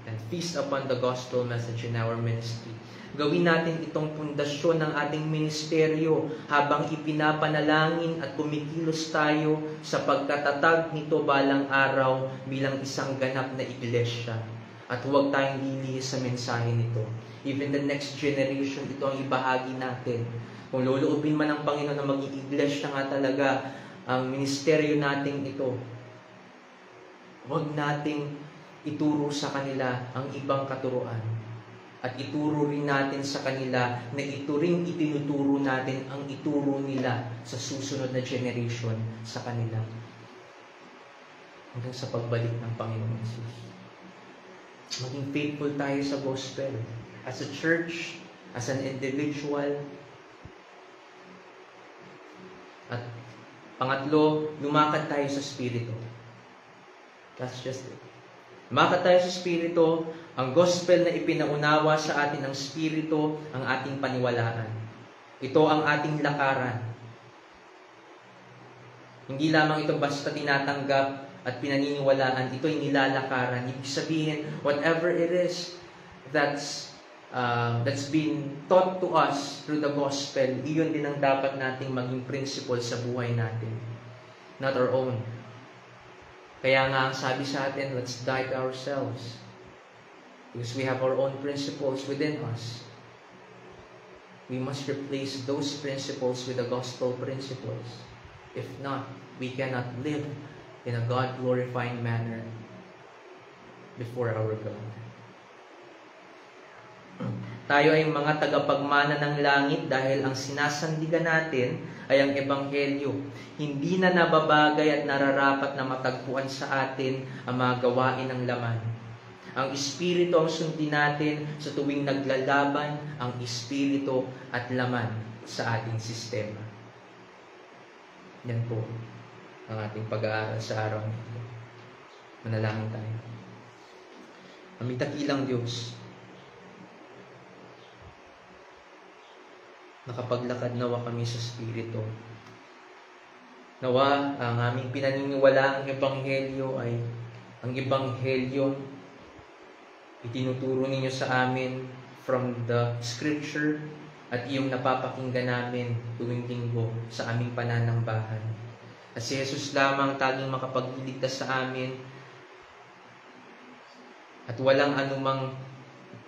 and feast upon the gospel message in our ministry. Gawin natin itong pundasyon ng ating ministeryo habang ipinapanalangin at kumikilos tayo sa pagkatatag nito balang araw bilang isang ganap na iglesia. At huwag tayong lilihis sa mensahe nito. Even the next generation, ito ang ibahagi natin. Kung loloobin man ng Panginoon na maging iglesia nga talaga ang ministeryo nating ito, huwag nating ituro sa kanila ang ibang katuruan. At ituro rin natin sa kanila na ito rin itinuturo natin ang ituro nila sa susunod na generation sa kanila. Hanggang sa pagbalik ng Panginoon Jesus. Maging faithful tayo sa gospel. As a church, as an individual. At pangatlo, lumakad tayo sa Espiritu. That's just it. Lumakad tayo sa Espiritu, ang gospel na ipinaunawa sa atin ng Espiritu, ang ating paniwalaan. Ito ang ating lakaran. Hindi lamang ito basta tinatanggap at pinaniniwalaan, ito ay nilalakaran. Ibig sabihin, whatever it is that's been taught to us through the gospel, iyon din ang dapat nating maging principle sa buhay natin. Not our own. Kaya nga ang sabi sa atin, let's die to ourselves. Because we have our own principles within us. We must replace those principles with the gospel principles. If not, we cannot live in a God-glorifying manner before our God. Tayo ay mga tagapagmana ng langit dahil ang sinasandigan natin ay ang Ebanghelyo. Hindi na nababagay at nararapat na matagpuan sa atin ang mga gawain ng laman. Ang Espiritu ang sundin natin sa tuwing naglalaban ang Espiritu at laman sa ating sistema. Yan po ang ating pag-aaral sa araw nito. Manalangin tayo. Aming dakilang Diyos, nakapaglakad nawa kami sa Espiritu. Nawa ang aming pinaniniwala ang Ebanghelyo ay ang Ebanghelyo itinuturo ninyo sa amin from the Scripture at iyong napapakinggan namin tuwing linggo sa aming pananambahan. At si Jesus lamang tanging makapagliligtas sa amin at walang anumang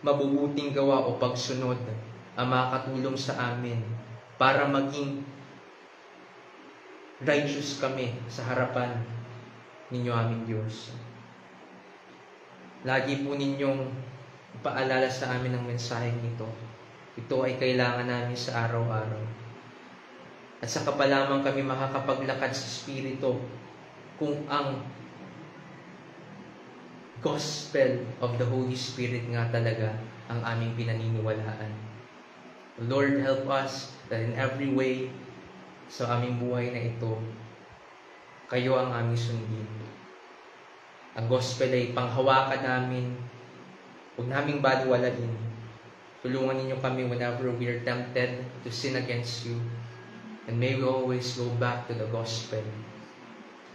mabubuting gawa o pagsunod ang makakatulong sa amin para maging righteous kami sa harapan ninyo aming Diyos. Lagi po ninyong paalala sa amin ang mensaheng ito. Ito ay kailangan namin sa araw-araw. At saka pa lamang kami makakapaglakad sa Espiritu kung ang gospel of the Holy Spirit nga talaga ang aming pinaniniwalaan. Lord, help us that in every way sa aming buhay na ito, kayo ang aming sundin. Ang gospel ay panghawakan namin, huwag naming baliwalain. Tulungan ninyo kami whenever we are tempted to sin against you. And may we always go back to the gospel.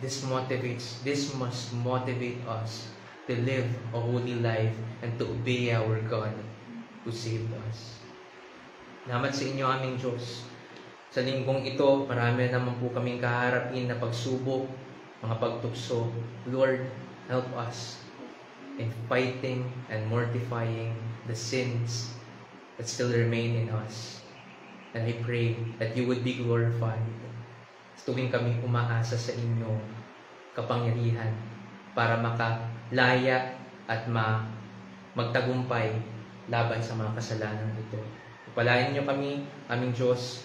This must motivate us to live a holy life and to obey our God who saved us. Salamat sa inyo, aming Diyos. Sa linggong ito, marami naman po kaming kaharapin na pagsubok, mga pagtukso. Lord, help us in fighting and mortifying the sins that still remain in us. And I pray that you would be glorified tuwing kami umaasa sa inyong kapangyarihan para makalaya at magtagumpay laban sa mga kasalanan ito. Palain niyo kami, aming Diyos,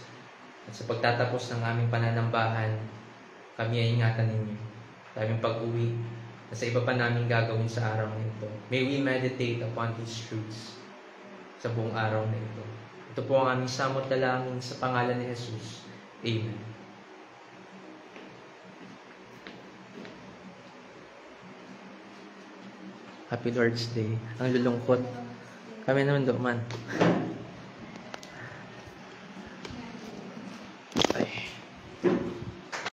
at sa pagtatapos ng aming pananambahan, kami ay ingatan ninyo. Sa aming pag-uwi, at sa iba pa namin gagawin sa araw na ito. May we meditate upon these truths sa buong araw na ito. Ito po ang aming samot dalangin sa pangalan ni Jesus. Amen. Happy Lord's Day. Ang lulungkot. Kami naman do man.